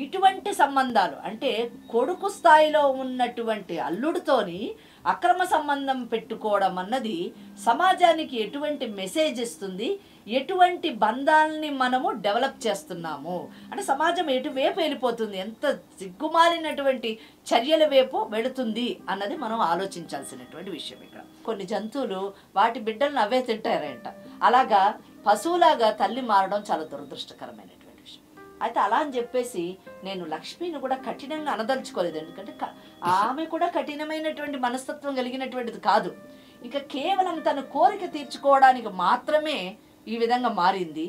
ఇటువంటి సంబంధాలు అంటే కొడుకు స్థాయిలో ఉన్నటువంటి అల్లుడితోని అక్రమ సంబంధం పెట్టుకోవడం అన్నది సమాజానికి ఎటువంటి మెసేజ్ ఇస్తుంది, ఎటువంటి బంధాలని మనము డెవలప్ చేస్తున్నాము అంటే సమాజం ఎటువైపు వెళ్ళిపోతుంది, ఎంత సిగ్గుమాలినటువంటి చర్యల వైపు వెళుతుంది అన్నది మనం ఆలోచించాల్సినటువంటి విషయం. ఇక్కడ కొన్ని జంతువులు వాటి బిడ్డలను అవే తింటారంట. అలాగా పశువులాగా తల్లి మారడం చాలా దురదృష్టకరమైనటువంటి విషయం. అయితే అలా అని చెప్పేసి నేను లక్ష్మిని కూడా కఠినంగా అనదలుచుకోలేదు. ఎందుకంటే ఆమె కూడా కఠినమైనటువంటి మనస్తత్వం కలిగినటువంటిది కాదు. ఇక కేవలం తన కోరిక తీర్చుకోవడానికి మాత్రమే ఈ విధంగా మారింది.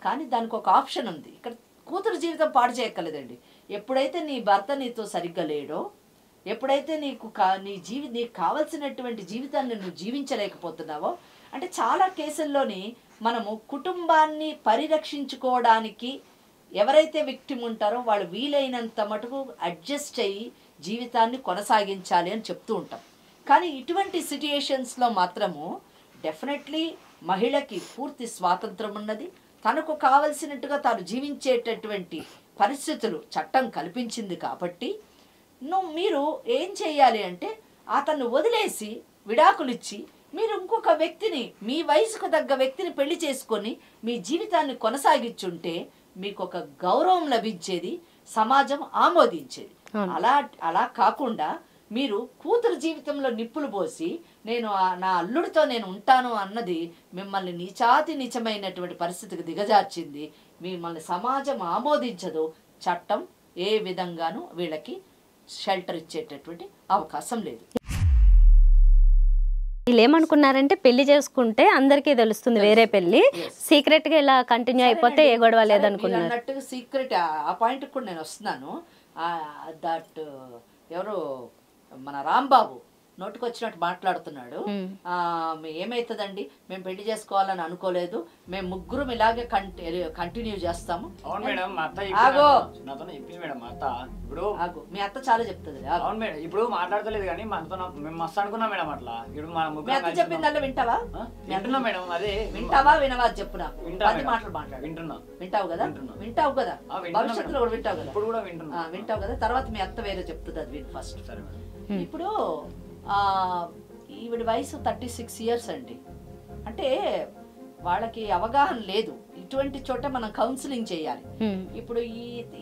కానీ దానికి ఒక ఆప్షన్ ఉంది. ఇక్కడ కూతురు జీవితం పాడు చేయక్కర్లేదండి. ఎప్పుడైతే నీ భర్త నీతో సరిగ్గా లేడో, ఎప్పుడైతే నీకు నీకు కావలసినటువంటి జీవితాన్ని నువ్వు జీవించలేకపోతున్నావో, అంటే చాలా కేసుల్లోని మనము కుటుంబాన్ని పరిరక్షించుకోవడానికి ఎవరైతే విక్టిమ్ ఉంటారో వాళ్ళు వీలైనంత మటుకు అడ్జస్ట్ అయ్యి జీవితాన్ని కొనసాగించాలి అని చెప్తూ ఉంటాం. కానీ ఇటువంటి సిట్యుయేషన్స్లో మాత్రము డెఫినెట్లీ మహిళకి పూర్తి స్వాతంత్రం ఉన్నది. తనకు కావలసినట్టుగా తాను జీవించేటటువంటి పరిస్థితులు చట్టం కల్పించింది. కాబట్టి మీరు ఏం చేయాలి అంటే అతన్ని వదిలేసి విడాకులు ఇచ్చి మీరు ఇంకొక వ్యక్తిని, మీ వయసుకు తగ్గ వ్యక్తిని పెళ్లి చేసుకొని మీ జీవితాన్ని కొనసాగించుంటే మీకు ఒక గౌరవం లభించేది, సమాజం ఆమోదించేది. అలా కాకుండా మీరు కూతురు జీవితంలో నిప్పులు పోసి నేను నా అల్లుడితో నేను ఉంటాను అన్నది మిమ్మల్ని నీచాతి నీచమైనటువంటి పరిస్థితికి దిగజార్చింది. మిమ్మల్ని సమాజం ఆమోదించదు. చట్టం ఏ విధంగానూ వీళ్ళకి షెల్టర్ ఇచ్చేటటువంటి అవకాశం లేదు. వీళ్ళు ఏమనుకున్నారంటే పెళ్లి చేసుకుంటే అందరికీ తెలుస్తుంది వేరే పెళ్లి, సీక్రెట్ గా ఇలా కంటిన్యూ అయిపోతే ఏ గొడవ లేదనుకున్నారు. అన్నట్టుగా సీక్రెట్ ఆ పాయింట్ కూడా నేను వస్తున్నాను. దట్ ఎవరు మన రాంబాబు నోటికొచ్చినట్టు మాట్లాడుతున్నాడు. ఏమైతుందండి, మేము పెళ్లి చేసుకోవాలని అనుకోలేదు, మేము ముగ్గురం ఇలాగే కంటిన్యూ చేస్తాము. అవును మేడం, మా అత్త ఆగో నాతో చెప్పింది మేడం. మా అత్త ఇప్పుడు ఆగో మీ అత్త చాలా చెప్తుంది. అవును మేడం, ఇప్పుడు మాట్లాడతలేదు కానీ మేము మస్తు అనుకున్నాం మేడం. అట్లా ఇప్పుడు మన మీ అత్త చెప్పిందల్లా వింటావా? వింటున్నా మేడం. అదే వింటావా వినవా చెప్పు నాకు. వింటా మాట్లాడు. వింటున్నా. వింటావు కదా? వింటావు కదా? భవిష్యత్తులో కూడా వింటావు కదా? ఇప్పుడు కూడా వింటున్నా. వింటావు కదా? తర్వాత మీ అత్త వేరే చెప్తుంది, అది విను ఫస్ట్. సరే మేడం. ఇప్పుడు ఈవిడ వయసు 36 years అండి. అంటే వాళ్ళకి అవగాహన లేదు. ఇటువంటి చోట మనం కౌన్సిలింగ్ చేయాలి. ఇప్పుడు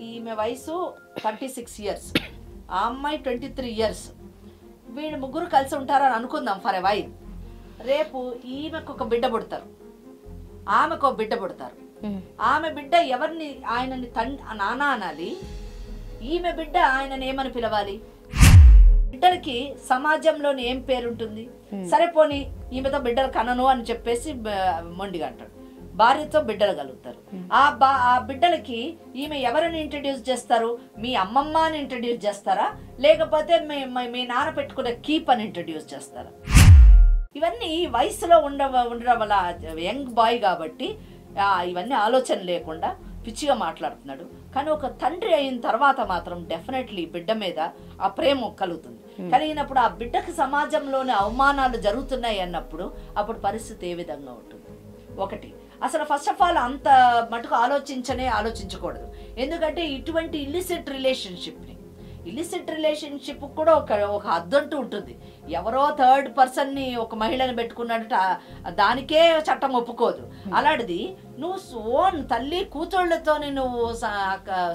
ఈమె వయసు 36 years, ఆ అమ్మాయి 23 years. వీళ్ళు ముగ్గురు కలిసి ఉంటారని అనుకుందాం ఫర్ ఎ వైల్. రేపు ఈమెకు ఒక బిడ్డ పుడతారు, ఆమెకు ఒక బిడ్డ పుడతారు. ఆమె బిడ్డ ఎవరిని ఆయనని నాన్న అనాలి, ఈమె బిడ్డ ఆయనని ఏమని పిలవాలి? బిడ్డలకి సమాజంలోని ఏం పేరుంటుంది? సరే పోనీ ఈమెతో బిడ్డలు కనను అని చెప్పేసి మొండిగా అంటాడు. భార్యతో బిడ్డలు కలుగుతారు. ఆ బిడ్డలకి ఈమె ఎవరిని ఇంట్రడ్యూస్ చేస్తారు? మీ అమ్మమ్మ అని ఇంట్రడ్యూస్ చేస్తారా, లేకపోతే మీ నాన్న పెట్టుకున్న కీప్ అని ఇంట్రడ్యూస్ చేస్తారా? ఇవన్నీ వయసులో ఉండడం వల్ల యంగ్ బాయ్ కాబట్టి ఇవన్నీ ఆలోచన లేకుండా పిచ్చిగా మాట్లాడుతున్నాడు. కానీ ఒక తండ్రి అయిన తర్వాత మాత్రం డెఫినెట్లీ బిడ్డ మీద ఆ ప్రేమ కలుగుతుంది. కలిగినప్పుడు ఆ బిడ్డకు సమాజంలోని అవమానాలు జరుగుతున్నాయి అన్నప్పుడు అప్పుడు పరిస్థితి ఏ విధంగా ఉంటుంది? ఒకటి, అసలు ఫస్ట్ ఆఫ్ ఆల్ అంత మటుకు ఆలోచించకూడదు. ఎందుకంటే ఇటువంటి ఇల్లిసిట్ రిలేషన్షిప్ కూడా ఒక హద్దంటూ ఉంటుంది. ఎవరో థర్డ్ పర్సన్ని ఒక మహిళని పెట్టుకున్నట్టు దానికే చట్టం ఒప్పుకోదు. అలాంటిది నువ్వు ఓన్ తల్లి కూతుళ్ళతో నువ్వు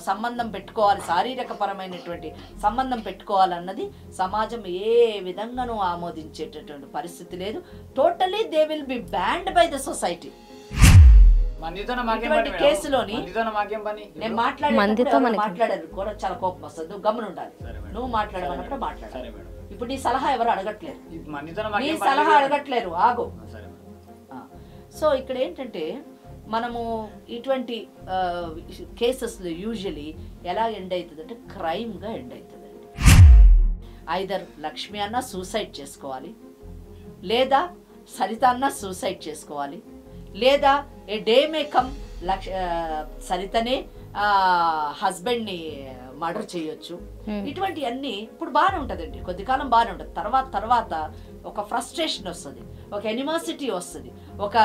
సంబంధం పెట్టుకోవాలి, శారీరక పరమైనటువంటి సంబంధం పెట్టుకోవాలన్నది సమాజం ఏ విధంగానూ ఆమోదించేటటువంటి పరిస్థితి లేదు. Totally they will be banned by the society. కేసులోని నేను మాట్లాడారు కూడా చాలా కోపం వస్తుంది. నువ్వు గమని ఉండాలి. నువ్వు మాట్లాడమన్నప్పుడు మాట్లాడాలి. ఇప్పుడు నీ సలహా ఎవరు అడగట్లేరు, నీ సలహా అడగట్లేరు. ఆగు. సో ఇక్కడ ఏంటంటే మనము ఇటువంటి కేసెస్లో యూజువలీ ఎలా ఎండ్ అవుతుంది అంటే క్రైమ్గా ఎండ్ అవుతుందండి. ఐదర్ లక్ష్మి అన్న సూసైడ్ చేసుకోవాలి, లేదా సరిత అన్న సూసైడ్ చేసుకోవాలి, లేదా ఏ డే మే కమ్ సరితనే హస్బెండ్ని మర్డర్ చేయొచ్చు. ఇటువంటి అన్ని ఇప్పుడు బాగానే ఉంటుందండి, కొద్ది కాలం బాగానే ఉంటుంది. తర్వాత ఒక ఫ్రస్ట్రేషన్ వస్తుంది, ఒక ఎనిమోసిటీ వస్తుంది, ఒక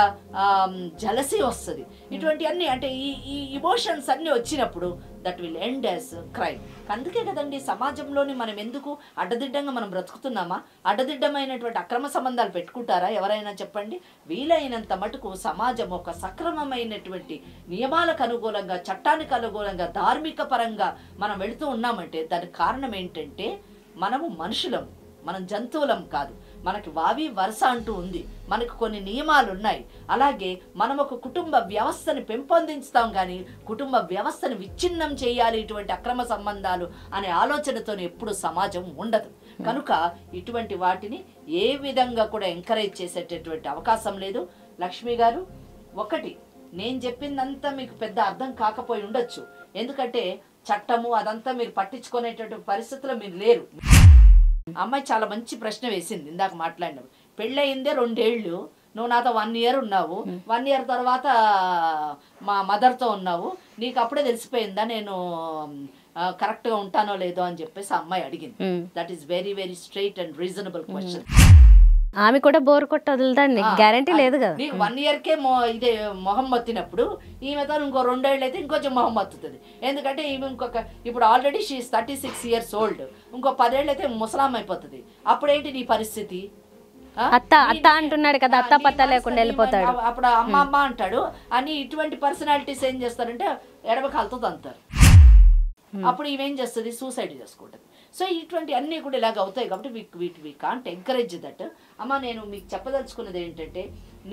జలసీ వస్తుంది. ఇటువంటి అన్ని అంటే ఈ ఇమోషన్స్ అన్ని వచ్చినప్పుడు that will end as crime. అందుకే కదండి సమాజంలోని మనం ఎందుకు అడ్డదిడ్డంగా మనం బ్రతుకుతున్నామా? అడ్డదిడ్డమైనటువంటి అక్రమ సంబంధాలు పెట్టుకుంటారా ఎవరైనా చెప్పండి? వీలైనంత మటుకు సమాజం ఒక సక్రమమైనటువంటి నియమాలకు అనుకూలంగా, చట్టానికి అనుకూలంగా, ధార్మిక పరంగా మనం వెళుతూ ఉన్నామంటే దానికి కారణం ఏంటంటే మనము మనుషులం, మనం జంతువులం కాదు. మనకి వావి వరుస అంటూ ఉంది, మనకు కొన్ని నియమాలు ఉన్నాయి. అలాగే మనం ఒక కుటుంబ వ్యవస్థని పెంపొందిస్తాం, కానీ కుటుంబ వ్యవస్థను విచ్ఛిన్నం చేయాలి ఇటువంటి అక్రమ సంబంధాలు అనే ఆలోచనతో ఎప్పుడు సమాజం ఉండదు. కనుక ఇటువంటి వాటిని ఏ విధంగా కూడా ఎంకరేజ్ చేసేటటువంటి అవకాశం లేదు. లక్ష్మి గారు, ఒకటి నేను చెప్పిందంతా మీకు పెద్ద అర్థం కాకపోయి ఉండొచ్చు, ఎందుకంటే చట్టము అదంతా మీరు పట్టించుకునేటటువంటి పరిస్థితిలో మీరు లేరు. అమ్మాయి చాలా మంచి ప్రశ్న వేసింది ఇందాక మాట్లాడినప్పుడు. పెళ్ళయిందే 2 ఏళ్ళు, నువ్వు నాతో 1 year ఉన్నావు, 1 year తర్వాత మా మదర్తో ఉన్నావు, నీకు అప్పుడే తెలిసిపోయిందా నేను కరెక్ట్గా ఉంటానో లేదో అని చెప్పేసి ఆ అమ్మాయి అడిగింది. That is very very straight and reasonable question. ఆమె కూడా బోర్ కొట్టి వదులుతాండి, గ్యారంటీ లేదు కదా. నీకు 1 yearకే ఇదే మొహం మత్తినప్పుడు ఈమెతో ఇంకో 2 ఏళ్ళు అయితే ఇంకొంచెం మొహం మత్తుతుంది. ఎందుకంటే ఈమె ఇప్పుడు ఆల్రెడీ షీ 36 years old, ఇంకో 10 ఏళ్ళు అయితే ముసలాం అయిపోతుంది. అప్పుడేంటి నీ పరిస్థితి? అత్త అంటున్నాడు కదా, అత్త పత్త లేకుండా వెళ్ళిపోతాడు. అప్పుడు అమ్మ అమ్మ అంటాడు అని. ఇటువంటి పర్సనాలిటీస్ ఏం చేస్తారంటే ఎడమకాలతో తంతారు. అప్పుడు ఈమెం చేస్తుంది, సూసైడ్ చేసుకుంటుంది. సో ఇటువంటి అన్నీ కూడా ఇలాగ అవుతాయి. కాబట్టి వీ కాంట్ ఎంకరేజ్ దట్. అమ్మ నేను మీకు చెప్పదలుచుకున్నది ఏంటంటే,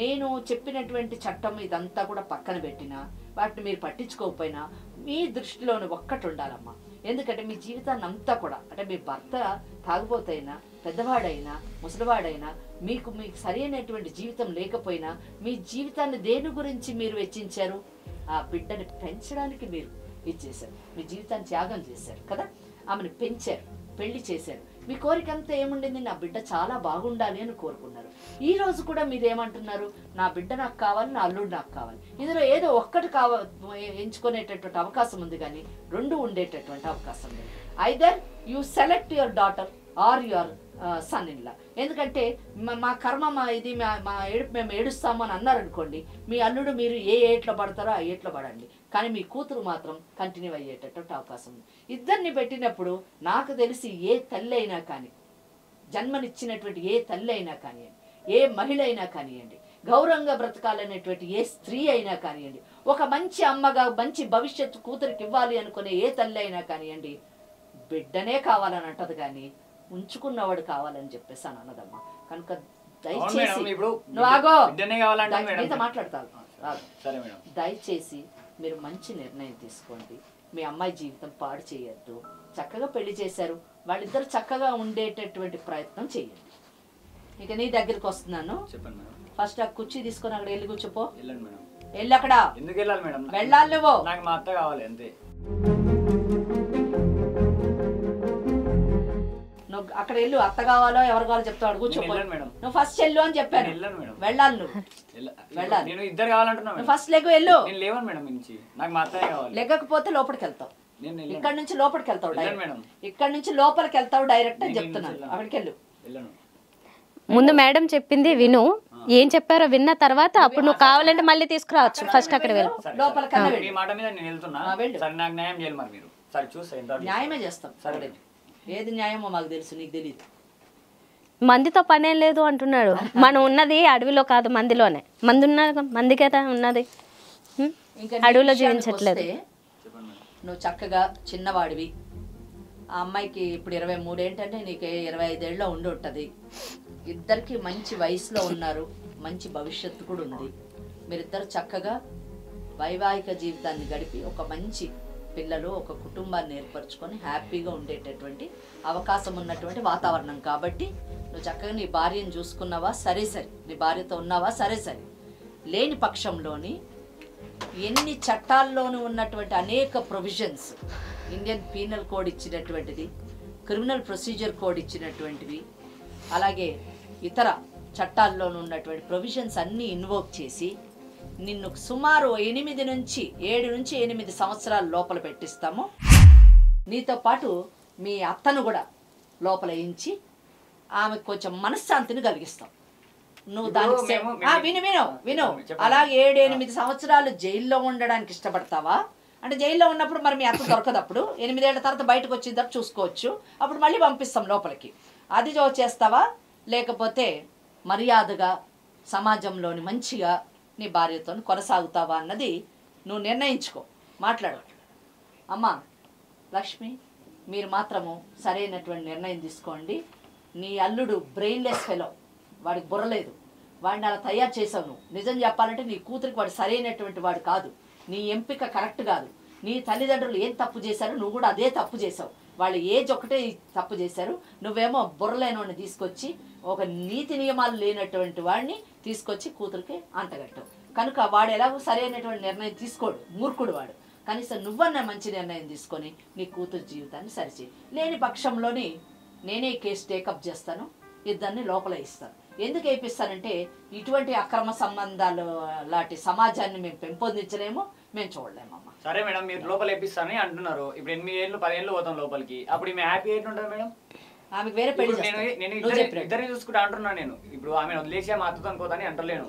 నేను చెప్పినటువంటి చట్టం ఇదంతా కూడా పక్కన పెట్టినా, వాటిని మీరు పట్టించుకోకపోయినా మీ దృష్టిలోని ఒక్కటి ఉండాలమ్మా. ఎందుకంటే మీ జీవితాన్ని అంతా కూడా అంటే మీ భర్త తాగుబోతైనా పెద్దవాడైనా ముసలివాడైనా మీకు సరైనటువంటి జీవితం లేకపోయినా మీ జీవితాన్ని దేని గురించి మీరు వెచ్చించారు? ఆ బిడ్డని పెంచడానికి మీరు ఇచ్చేశారు, మీ జీవితాన్ని త్యాగం చేశారు కదా. ఆమెను పెంచారు, పెళ్లి చేశారు. మీ కోరిక అంతా ఏముండింది? నా బిడ్డ చాలా బాగుండాలి అని కోరుకున్నారు. ఈ రోజు కూడా మీరు ఏమంటున్నారు? నా బిడ్డ నాకు కావాలి, నా అల్లుడు నాకు కావాలి. ఇందులో ఏదో ఒక్కటి ఎంచుకునేటటువంటి అవకాశం ఉంది, కానీ రెండు ఉండేటటువంటి అవకాశం లేదు. Either you select your daughter or your son in law. ఎందుకంటే మా కర్మ ఇది మా ఏడుపు మేము ఏడుస్తాము అని అన్నారనుకోండి, మీ అల్లుడు మీరు ఏ ఏట్లో పడతారో ఆ ఏట్లో పడండి, కానీ మీ కూతురు మాత్రం కంటిన్యూ అయ్యేటటువంటి అవకాశం ఉంది. ఇద్దరిని పెట్టినప్పుడు నాకు తెలిసి ఏ తల్లి అయినా కానీ, జన్మనిచ్చినటువంటి ఏ తల్లి అయినా కానివ్వండి, ఏ మహిళ అయినా కానివ్వండి, గౌరవంగా బ్రతకాలనేటువంటి ఏ స్త్రీ అయినా కానివ్వండి, ఒక మంచి అమ్మగా మంచి భవిష్యత్తు కూతురికి ఇవ్వాలి అనుకునే ఏ తల్లి అయినా కానివ్వండి, బిడ్డనే కావాలని అంటది, కానీ ఉంచుకున్నవాడు కావాలని చెప్పేసి అని అన్నదమ్మా. కనుక దయచేసి నువ్వు ఆగో, మాట్లాడతాను, దయచేసి మీరు మంచి నిర్ణయం తీసుకోండి. మీ అమ్మాయి జీవితం పాడు చేయొద్దు. చక్కగా పెళ్లి చేశారు, వాళ్ళిద్దరు చక్కగా ఉండేటటువంటి ప్రయత్నం చేయండి. ఇక నీ దగ్గరికి వస్తున్నాను. ఫస్ట్ ఆ కుర్చీ తీసుకొని అక్కడ వెళ్ళి కూర్చోపో. వెళ్ళి అక్కడ ఎందుకు వెళ్ళాలి మేడం? వెళ్ళాలి నువ్వు. నాకు మా అత్త కావాలి అంతే. నువ్వు అక్కడ వెళ్ళు, అత్త కావాలో ఎవరు కావాలో చెప్తాడు, కూర్చోపో. నువ్వు ఫస్ట్ వెళ్ళు అని చెప్పాను. వెళ్ళాలి నువ్వు, వెళ్ళాలి. నేను ఇద్దరు కావాలంటున్నా. ఫస్ట్ లెగ్ వెళ్ళు. నేను లేవను మేడం నుంచి, నాకు మా అత్తనే కావాలి. లెగ్గకపోతే లోపలికి వెళ్తావు, ఇక్కడ నుంచి లోపలికి వెళ్తావు, ఇక్కడ నుంచి లోపలికి వెళ్తావు డైరెక్ట్ అని చెప్తున్నాను. అక్కడికి వెళ్ళు. ముందు మేడం చెప్పింది విను, ఏం చెప్పారో విన్న తర్వాత అప్పుడు నువ్వు కావాలంటే మళ్ళీ తీసుకురావచ్చు. ఫస్ట్ అక్కడ వెళ్ళి లోపలికి మాట మీద నేను వెళ్తున్నా. సరే నాకు న్యాయం చేయాలి మరి మీరు. సరే చూస్తా, న్యాయమే చేస్తాం. సరే ఏది న్యాయమో మాకు తెలుసు, నీకు తెలియదు. మందితో పనేం లేదు అంటున్నాడు. మనం ఉన్నది అడవిలో కాదు, మందిలోనే. మంది ఉన్నది, మంది కదా ఉన్నది, అడవిలో జీవించట్లేదు. నువ్వు చక్కగా చిన్నవాడివి, ఆ అమ్మాయికి ఇప్పుడు 23 ఏంటంటే నీకు 25 ఏళ్ళలో ఉండి ఉంటుంది. ఇద్దరికి మంచి వయసులో ఉన్నారు, మంచి భవిష్యత్తు కూడా ఉంది. మీరిద్దరు చక్కగా వైవాహిక జీవితాన్ని గడిపి ఒక మంచి పిల్లలు ఒక కుటుంబాన్ని ఏర్పరచుకొని హ్యాపీగా ఉండేటటువంటి అవకాశం ఉన్నటువంటి వాతావరణం. కాబట్టి నువ్వు చక్కగా నీ భార్యను చూసుకున్నావా సరే సరే, నీ భార్యతో ఉన్నావా సరే సరే. లేని పక్షంలోని ఎన్ని చట్టాల్లోనూ ఉన్నటువంటి అనేక ప్రొవిజన్స్, ఇండియన్ పీనల్ కోడ్ ఇచ్చినటువంటిది, క్రిమినల్ ప్రొసీజర్ కోడ్ ఇచ్చినటువంటివి, అలాగే ఇతర చట్టాల్లోనూ ఉన్నటువంటి ప్రొవిజన్స్ అన్నీ ఇన్వోక్ చేసి నిన్ను సుమారు 7 నుంచి 8 సంవత్సరాల లోపల పెట్టిస్తాము. నీతో పాటు మీ అత్తను కూడా లోపల వేయించి ఆమెకు కొంచెం మనశ్శాంతిని కలిగిస్తాం. నువ్వు దానికి విను. అలాగే 7-8 సంవత్సరాలు జైల్లో ఉండడానికి ఇష్టపడతావా? అంటే జైల్లో ఉన్నప్పుడు మరి మీ అత్త దొరకదప్పుడు 8 ఏళ్ల తర్వాత బయటకు వచ్చిన తర్వాత చూసుకోవచ్చు, అప్పుడు మళ్ళీ పంపిస్తాం లోపలికి. అది చేస్తావా? లేకపోతే మర్యాదగా సమాజంలోని మంచిగా నీ భార్యతో కొనసాగుతావా అన్నది నువ్వు నిర్ణయించుకో, మాట్లాడు. అమ్మా లక్ష్మి, మీరు మాత్రము సరైనటువంటి నిర్ణయం తీసుకోండి. నీ అల్లుడు బ్రెయిన్లెస్ ఫెలో, వాడికి బుర్రలేదు, వాడిని అలా తయారు చేసావు నువ్వు. నిజం చెప్పాలంటే నీ కూతురికి వాడు సరైనటువంటి వాడు కాదు, నీ ఎంపిక కరెక్ట్ కాదు. నీ తల్లిదండ్రులు ఏం తప్పు చేశారు, నువ్వు కూడా అదే తప్పు చేసావు. వాళ్ళు ఏజ్ ఒకటే తప్పు చేశారు, నువ్వేమో బుర్రలేని వాడిని తీసుకొచ్చి ఒక నీతి నియమాలు లేనటువంటి వాడిని తీసుకొచ్చి కూతురికి అంటగట్టావు. కనుక వాడు ఎలాగో సరైనటువంటి నిర్ణయం తీసుకోడు, మూర్ఖుడు వాడు. కనీసం నువ్వన్న మంచి నిర్ణయం తీసుకొని నీ కూతురు జీవితాన్ని సరిచేయి. లేని పక్షంలోని నేనే కేసు టేకప్ చేస్తాను, ఇద్దరిని లోపల ఇస్తాను. ఎందుకు వేయిస్తానంటే ఇటువంటి అక్రమ సంబంధాలు లాంటి సమాజాన్ని మేము పెంపొందించలేము, మేము చూడలేమమ్మా. సరే మేడం, మీరు లోపల వేపిస్తారని అంటున్నారు. ఇప్పుడు 8 ఏళ్ళు 10 ఏళ్ళు పోతాం లోపలికి, అప్పుడు మేము హ్యాపీ ఎయిట్ ఉంటుంది మేడం. ఆమెకు వేరే పెళ్లి నేను ఇద్దరిని చూసుకుంటా అంటున్నాను. నేను ఇప్పుడు ఆమె వదిలేసి మా అత్తతో అనుకోదని అంటలేను.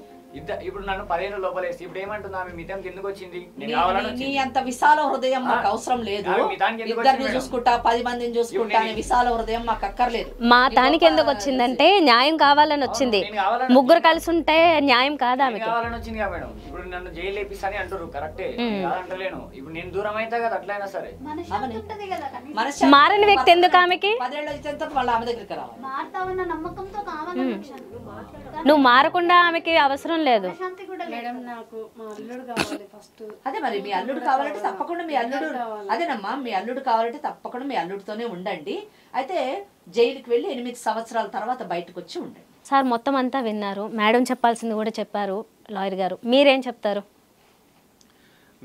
ఇప్పుడు నన్ను 10 ఏళ్ళు లోపల వేసి ఇప్పుడు ఏమంటుంది ఆమె మితం ఎందుకు వచ్చింది? నీ అంత విశాల హృదయం మాకు అవసరం లేదు. ఇద్దరిని చూసుకుంటా 10 మందిని చూసుకుంటా అనే విశాల హృదయం మాకు అక్కర్లేదు. మా తానికి ఎందుకు వచ్చిందంటే న్యాయం కావాలని వచ్చింది. ముగ్గురు కలిసి ఉంటే న్యాయం కాదా ఆమెకి? కావాలని వచ్చింది కదా మేడం. ఇప్పుడు నన్ను జైలు వేపిస్తాని అంటారు, కరెక్టే, అంటలేను. ఇప్పుడు నేను దూరం అయితే కదా, అట్లయినా సరే మారని వ్యక్తి ఎందుకు ఆమెకి? 10 ఏళ్ళు వచ్చిన వాళ్ళ ఆమె దగ్గరికి రావాలి. నువ్వు మారకుండా ఆమెకి అవసరం అవసరం లేదు. శాంతి కూడా లేదు. మేడం నాకు మా అల్లుడు కావాలి ఫస్ట్. అదే మరి మీ అల్లుడు కావాలంటే తప్పకుండా మీ అల్లుడు, అదేనమ్మా మీ అల్లుడు కావాలంటే తప్పకుండా మీ అల్లుడితోనే ఉండండి. అయితే జైలుకి వెళ్ళి 8 సంవత్సరాల తర్వాత బయటకు వచ్చి ఉండండి. సార్ మొత్తం అంతా విన్నారు, మేడం చెప్పాల్సింది కూడా చెప్పారు. లాయర్ గారు మీరేం చెప్తారు?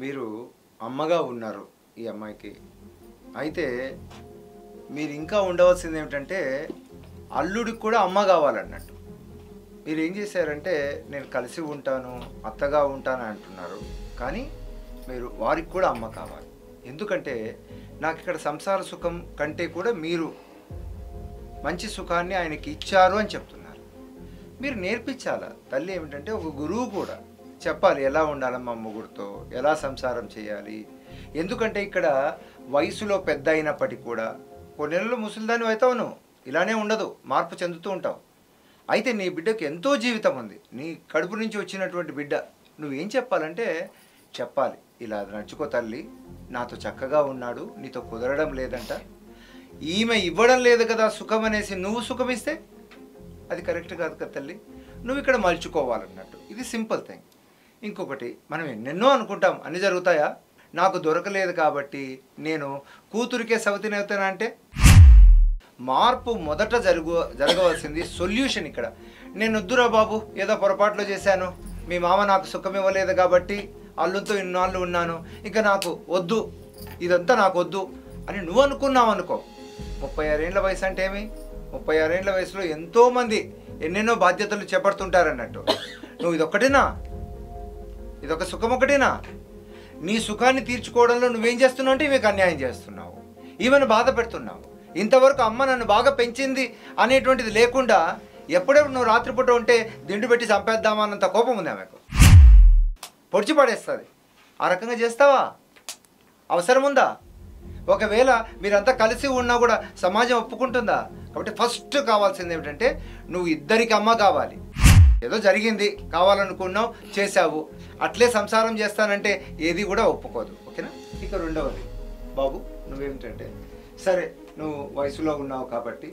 మీరు అమ్మగా ఉన్నారు ఈ అమ్మాయికి. అయితే మీరు ఇంకా ఉండవలసింది ఏమిటంటే అల్లుడికి కూడా అమ్మ కావాలన్నట్టు. మీరు ఏం చేశారంటే నేను కలిసి ఉంటాను, అత్తగా ఉంటాను అంటున్నారు, కానీ మీరు వారికి కూడా అమ్మ కావాలి. ఎందుకంటే నాకు ఇక్కడ సంసార సుఖం కంటే కూడా మీరు మంచి సుఖాన్ని ఆయనకి ఇచ్చారు అని చెప్తున్నారు. మీరు నేర్పించాలా. తల్లి ఏమిటంటే ఒక గురువు కూడా చెప్పాలి ఎలా ఉండాలమ్మా మొగుడుతో, ఎలా సంసారం చేయాలి. ఎందుకంటే ఇక్కడ వయసులో పెద్ద అయినప్పటికీ కూడా కొన్ని నెలలు ముసలిదాన్ని అవుతావు, నువ్వు ఇలానే ఉండదు, మార్పు చెందుతూ ఉంటావు. అయితే నీ బిడ్డకు ఎంతో జీవితం ఉంది, నీ కడుపు నుంచి వచ్చినటువంటి బిడ్డ. నువ్వేం చెప్పాలంటే చెప్పాలి, ఇలా నడుచుకో తల్లి, నాతో చక్కగా ఉన్నాడు, నీతో కుదరడం లేదంట, ఈమె ఇవ్వడం లేదు కదా సుఖం అనేసి నువ్వు సుఖమిస్తే అది కరెక్ట్ కాదు కదా తల్లి, నువ్వు ఇక్కడ మలుచుకోవాలన్నట్టు. ఇది సింపుల్ థింగ్. ఇంకొకటి, మనం ఎన్నెన్నో అనుకుంటాం, అన్నీ జరుగుతాయా, నాకు దొరకలేదు కాబట్టి నేను కూతురికే సవతిని అవుతానా అంటే మార్పు మొదట జరగవలసింది సొల్యూషన్ ఇక్కడ. నేను వద్దురా బాబు, ఏదో పొరపాట్లు చేశాను, మీ మామ నాకు సుఖం ఇవ్వలేదు కాబట్టి అల్లుతో ఇన్నాళ్ళు ఉన్నాను, ఇంకా నాకు వద్దు, ఇదంతా నాకు వద్దు అని నువ్వు అనుకున్నావు అనుకో. 36 ఏళ్ళ వయసు అంటే ఏమి? 36 ఏళ్ళ వయసులో ఎంతోమంది ఎన్నెన్నో బాధ్యతలు చేపడుతుంటారన్నట్టు. నువ్వు ఇదొక్కటేనా? ఇదొక సుఖం ఒకటేనా? నీ సుఖాన్ని తీర్చుకోవడంలో నువ్వేం చేస్తున్నావు అంటే ఈమెకు అన్యాయం చేస్తున్నావు, ఈమెను బాధ పెడుతున్నావు. ఇంతవరకు అమ్మ నన్ను బాగా పెంచింది అనేటువంటిది లేకుండా ఎప్పుడెప్పుడు నువ్వు రాత్రిపూట ఉంటే దిండు పెట్టి చంపేద్దామా అన్నంత కోపం ఉంది ఆమెకు, పొడిచి పడేస్తుంది. ఆ రకంగా చేస్తావా? అవసరం ఉందా? ఒకవేళ మీరంతా కలిసి ఉన్నా కూడా సమాజం ఒప్పుకుంటుందా? కాబట్టి ఫస్ట్ కావాల్సింది ఏమిటంటే నువ్వు ఇద్దరికి అమ్మ కావాలి. ఏదో జరిగింది, కావాలనుకున్నావు, చేశావు, అట్లే సంసారం చేస్తానంటే ఏది కూడా ఒప్పుకోదు. ఓకేనా? ఇక రెండవది, బాబు నువ్వేమిటంటే సరే నువ్వు వయసులో ఉన్నావు కాబట్టి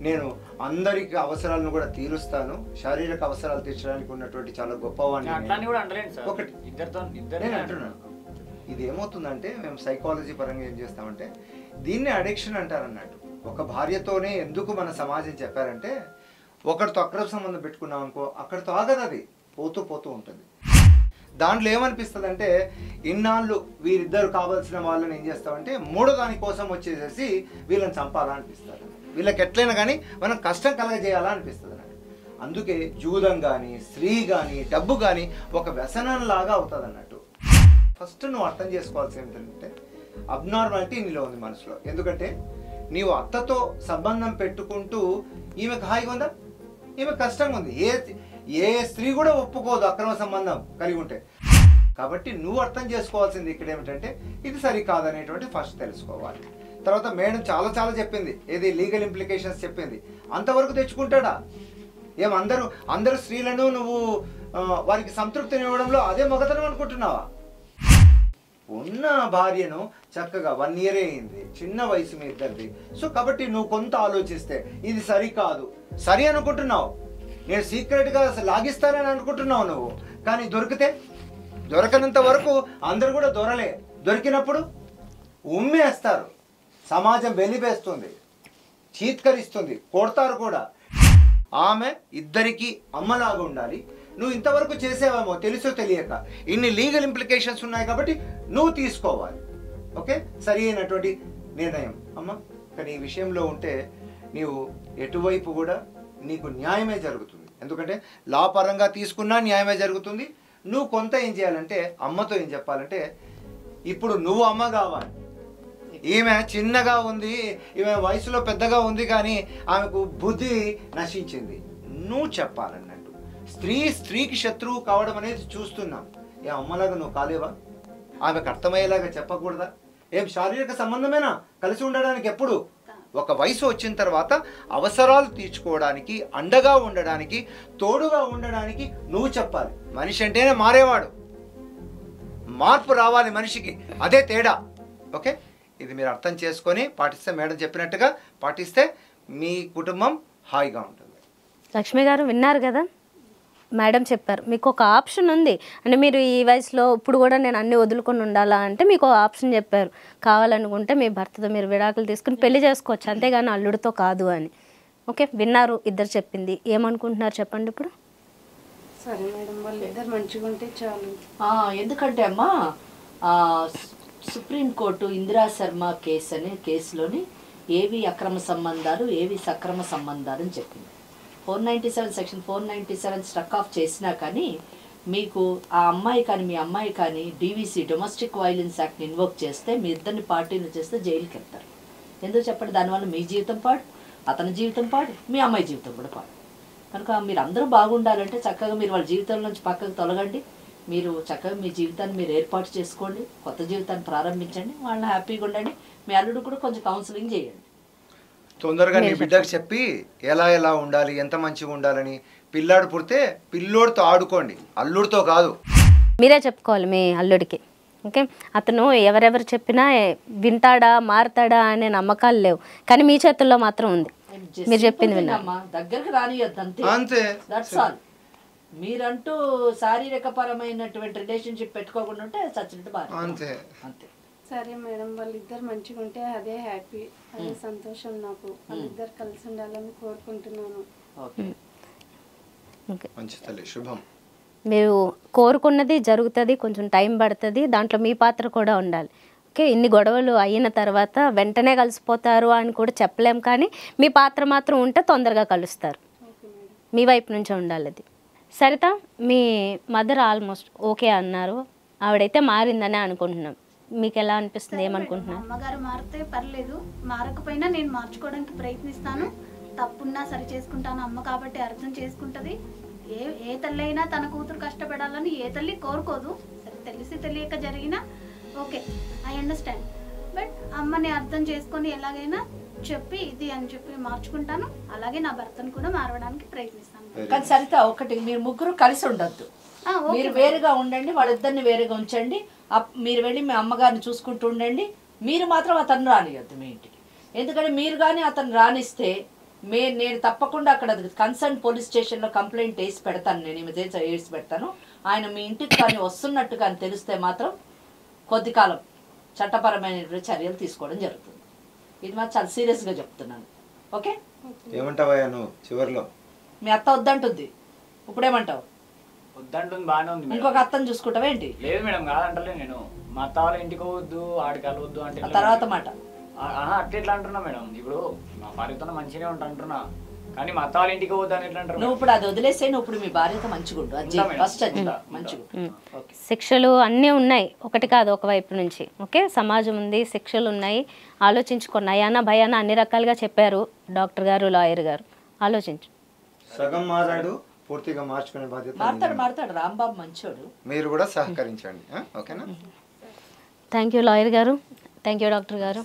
నేను అందరికి అవసరాలను కూడా తీరుస్తాను, శారీరక అవసరాలు తీర్చడానికి ఉన్నటువంటి చాలా గొప్పవాడిని ఒకటి నేను అంటున్నాను. ఇది ఏమవుతుందంటే మేము సైకాలజీ పరంగా ఏం చేస్తామంటే దీన్ని అడిక్షన్ అంటారు అన్నట్టు. ఒక భార్యతోనే ఎందుకు మన సమాజం చెప్పారంటే ఒకరితో అక్రమ సంబంధం పెట్టుకున్నాం అనుకో, అక్కడితో ఆగదు, అది పోతూ పోతూ ఉంటుంది. దాంట్లో ఏమనిపిస్తుంది అంటే ఇన్నాళ్ళు వీరిద్దరు కావాల్సిన వాళ్ళని ఏం చేస్తామంటే మూడో దాని కోసం వచ్చేసేసి వీళ్ళని చంపాలా అనిపిస్తారు, వీళ్ళకి ఎట్లయినా కానీ మనం కష్టం కలగజేయాలా అనిపిస్తుంది అన్నట్టు. అందుకే జూదం కానీ స్త్రీ కానీ డబ్బు కానీ ఒక వ్యసనంలాగా అవుతుంది అన్నట్టు. ఫస్ట్ నువ్వు అర్థం చేసుకోవాల్సి ఏంటంటే అబ్నార్మాలిటీ నీలో ఉంది మనసులో. ఎందుకంటే నీవు అత్తతో సంబంధం పెట్టుకుంటూ ఈమెకు హాయిగా ఉందా, ఈమె కష్టంగా ఉంది. ఏ స్త్రీ కూడా ఒప్పుకోదు అక్రమ సంబంధం కలిగి ఉంటే. కాబట్టి నువ్వు అర్థం చేసుకోవాల్సింది ఇక్కడ ఏమిటంటే ఇది సరికాదనేటువంటి ఫస్ట్ తెలుసుకోవాలి. తర్వాత మేడం చాలా చాలా చెప్పింది, ఏది లీగల్ ఇంప్లికేషన్స్ చెప్పింది, అంతవరకు తెచ్చుకుంటాడా? ఏం అందరూ స్త్రీలను నువ్వు వారికి సంతృప్తినివ్వడంలో అదే మొగతనం అనుకుంటున్నావా? ఉన్న భార్యను చక్కగా 1 year అయింది, చిన్న వయసు మీ ఇద్దరిది. సో కాబట్టి నువ్వు కొంత ఆలోచిస్తే ఇది సరికాదు, సరి అనుకుంటున్నావు, నేను సీక్రెట్గా లాగిస్తానని అనుకుంటున్నావు నువ్వు. కానీ దొరకనంత వరకు అందరు కూడా దొరికినప్పుడు ఉమ్మేస్తారు, సమాజం వెలిపేస్తుంది, చీత్కరిస్తుంది, కొడతారు కూడా. ఆమె ఇద్దరికి అమ్మలాగా ఉండాలి. నువ్వు ఇంతవరకు చేసేవేమో తెలుసో తెలియక ఇన్ని లీగల్ ఇంప్లికేషన్స్ ఉన్నాయి కాబట్టి నువ్వు తీసుకోవాలి. ఓకే, సరి అయినటువంటి నిర్ణయం అమ్మ. కానీ ఈ విషయంలో ఉంటే నీవు ఎటువైపు కూడా నీకు న్యాయమే జరుగుతుంది. ఎందుకంటే లా పరంగా తీసుకున్నా న్యాయమే జరుగుతుంది. నువ్వు కొంత ఏం చేయాలంటే అమ్మతో ఏం చెప్పాలంటే ఇప్పుడు నువ్వు అమ్మ కావాలి, ఈమె చిన్నగా ఉంది, ఈమె వయసులో పెద్దగా ఉంది, కానీ ఆమెకు బుద్ధి నశించింది, నువ్వు చెప్పాలన్నట్టు. స్త్రీకి శత్రువు కావడం అనేది చూస్తున్నాం. ఏ అమ్మలాగా నువ్వు కాలేవా? ఆమెకు అర్థమయ్యేలాగా చెప్పకూడదా? ఏం శారీరక సంబంధమేనా కలిసి ఉండడానికి? ఎప్పుడు ఒక వయసు వచ్చిన తర్వాత అవసరాలు తీర్చుకోవడానికి, అండగా ఉండడానికి, తోడుగా ఉండడానికి నువ్వు చెప్పాలి. మనిషి అంటేనే మారేవాడు, మార్పు రావాలి మనిషికి, అదే తేడా. ఓకే, ఇది మీరు అర్థం చేసుకొని పాటిస్తే, మేడం చెప్పినట్టుగా పాటిస్తే మీ కుటుంబం హాయిగా ఉంటుంది. లక్ష్మి గారు విన్నారు కదా, మేడం చెప్పారు మీకు ఒక ఆప్షన్ ఉంది అంటే మీరు ఈ వయసులో ఇప్పుడు కూడా నేను అన్ని వదులుకొని ఉండాలా అంటే మీకు ఆప్షన్ చెప్పారు కావాలనుకుంటే మీ భర్తతో మీరు విడాకులు తీసుకుని పెళ్లి చేసుకోవచ్చు అంతేగాని అల్లుడితో కాదు అని. ఓకే విన్నారు ఇద్దరు చెప్పింది, ఏమనుకుంటున్నారు చెప్పండి ఇప్పుడు? సరే మేడం, వాళ్ళిద్దరు మంచిగా ఉంటే చాలు. ఎందుకంటే అమ్మా సుప్రీంకోర్టు ఇందిరా శర్మ కేసులోని ఏవి అక్రమ సంబంధాలు ఏవి సక్రమ సంబంధాలు అని చెప్పింది. 497 సెక్షన్ 497 స్ట్రక్ ఆఫ్ చేసినా కానీ మీకు ఆ అమ్మాయి కానీ మీ అమ్మాయి కానీ డీవీసీ డొమెస్టిక్ వైలెన్స్ యాక్ట్ని ఇన్వోక్ చేస్తే మీ ఇద్దరిని పార్టీలు చేస్తే జైలుకి వెళ్తారు. ఎందుకు చెప్పండి? దానివల్ల మీ జీవితం పాడు, అతని జీవితం పాడు, మీ అమ్మాయి జీవితం కూడా పాడు. కనుక మీరు అందరూ బాగుండాలంటే చక్కగా మీరు వాళ్ళ జీవితం నుంచి పక్కకు తొలగండి, మీరు చక్కగా మీ జీవితాన్ని మీరు ఏర్పాటు చేసుకోండి, కొత్త జీవితాన్ని ప్రారంభించండి, వాళ్ళని హ్యాపీగా ఉండండి. మీ అల్లుడు కూడా కొంచెం కౌన్సిలింగ్ చేయండి. తొందరగా నీ బిడ్డకు చెప్పి ఎలా ఉండాలి, ఎంత మంచిగా ఉండాలని. పిల్లాడు పుడితే పిల్లోడితో ఆడుకోండి, అల్లుడితో కాదు. మీరే చెప్పుకోవాలి మీ అల్లుడికి. ఓకే అతను ఎవరెవరు చెప్పినా వింటాడా మారుతాడా అనే నమ్మకాలు లేవు, కానీ మీ చేతుల్లో మాత్రం ఉంది. మీరు చెప్పింది విన్నామ్మా, దగ్గరకు రానియద్దు అంతే. That's all. మీరంటూ శారీరకపరమైనటువంటి రిలేషన్షిప్ పెట్టుకోకుండా ఉంటే చచ్చినట్టు బాగా అంతే. సరే మేడం, వాళ్ళిద్దరు మంచిగా ఉంటే అదే హ్యాపీ, అదే సంతోషం. నాకు వాళ్ళిద్దరు కలిసి ఉండాలని కోరుకుంటున్నాను. మంచి తల్లి, శుభం. మీరు కోరుకున్నది జరుగుతుంది, కొంచెం టైం పడుతుంది, దాంట్లో మీ పాత్ర కూడా ఉండాలి. ఓకే ఇన్ని గొడవలు అయిన తర్వాత వెంటనే కలిసిపోతారు అని కూడా చెప్పలేం, కానీ మీ పాత్ర మాత్రం ఉంటే తొందరగా కలుస్తారు. మీ వైపు నుంచే ఉండాలి అది. సరిత మీ మదర్ ఆల్మోస్ట్ ఓకే అన్నారు, ఆవిడైతే మారిందనే అనుకుంటున్నాం. మీకు ఎలా అనిపిస్తుంది, ఏమనుకుంటున్నారు? అమ్మగారు మారితే పర్లేదు, మారకపోయినా నేను మార్చుకోవడానికి ప్రయత్నిస్తాను, తప్పున్నా సరి చేసుకుంటాను. అమ్మ కాబట్టి అర్థం చేసుకుంటుంది. ఏ తల్లి అయినా తన కూతురు కష్టపడాలని ఏ తల్లి కోరుకోదు. సరే తెలిసి తెలియక జరిగినా ఓకే ఐ అండర్స్టాండ్, బట్ అమ్మని అర్థం చేసుకొని ఎలాగైనా చెప్పి ఇది అని చెప్పి మార్చుకుంటాను. అలాగే నా భర్తను కూడా మారడానికి ప్రయత్నిస్తాను. కానీ సరిత ఒకటి, మీరు ముగ్గురు కలిసి ఉండద్దు, మీరు వేరుగా ఉండండి, వాళ్ళిద్దరిని వేరుగా ఉంచండి. మీరు వెళ్ళి మీ అమ్మగారిని చూసుకుంటూ ఉండండి, మీరు మాత్రం అతను రానియద్దు మీ ఇంటికి. ఎందుకంటే మీరు కానీ అతను రానిస్తే నేను తప్పకుండా అక్కడ కన్సర్న్ పోలీస్ స్టేషన్లో కంప్లైంట్ వేసి పెడతాను, నేను వేసి పెడతాను. ఆయన మీ ఇంటికి కానీ వస్తున్నట్టు కానీ తెలిస్తే మాత్రం కొద్ది కాలం చట్టపరమైన చర్యలు తీసుకోవడం జరుగుతుంది. ఇది మాత్రం చాలా సీరియస్గా చెప్తున్నాను. ఓకే ఏమంటావయ్యా నువ్వు? చివరిలో మీ అత్త వద్దంటుంది, ఇప్పుడేమంటావు? వద్దంటుంది, బాగానే ఉంది. ఇంకొక అత్తను చూసుకుంటావా ఏంటి? లేదు మేడం, కాదంటలే నేను. మా అత్త వాళ్ళ ఇంటికి వద్దు, ఆడికి వెళ్ళవద్దు అంటే తర్వాత మాట అట్లా ఎట్లా అంటున్నా మేడం? ఇప్పుడు మా భార్యతో మంచిగానే ఉంటా అంటున్నా, కానీ మా అత్త వాళ్ళ ఇంటికి వద్దు అని ఎట్లా అంటారు? నువ్వు ఇప్పుడు అది వదిలేసే, నువ్వు ఇప్పుడు మీ భార్యతో మంచిగా ఉండు. ఫస్ట్ అది మంచిగా. శిక్షలు అన్నీ ఉన్నాయి, ఒకటి కాదు ఒక వైపు నుంచి. ఓకే సమాజం ఉంది, శిక్షలు ఉన్నాయి, ఆలోచించుకున్న నయానా భయానా అన్ని రకాలుగా చెప్పారు డాక్టర్ గారు లాయర్ గారు. ఆలోచించు. సగం మారాడు, పూర్తిగా మార్చుకునే బాధ్యత మారుతాడు. రాంబాబు మంచోడు, మీరు కూడా సహకరించండి. ఓకేనా? థ్యాంక్ యూ లాయర్ గారు, థ్యాంక్ యూ డాక్టర్ గారు.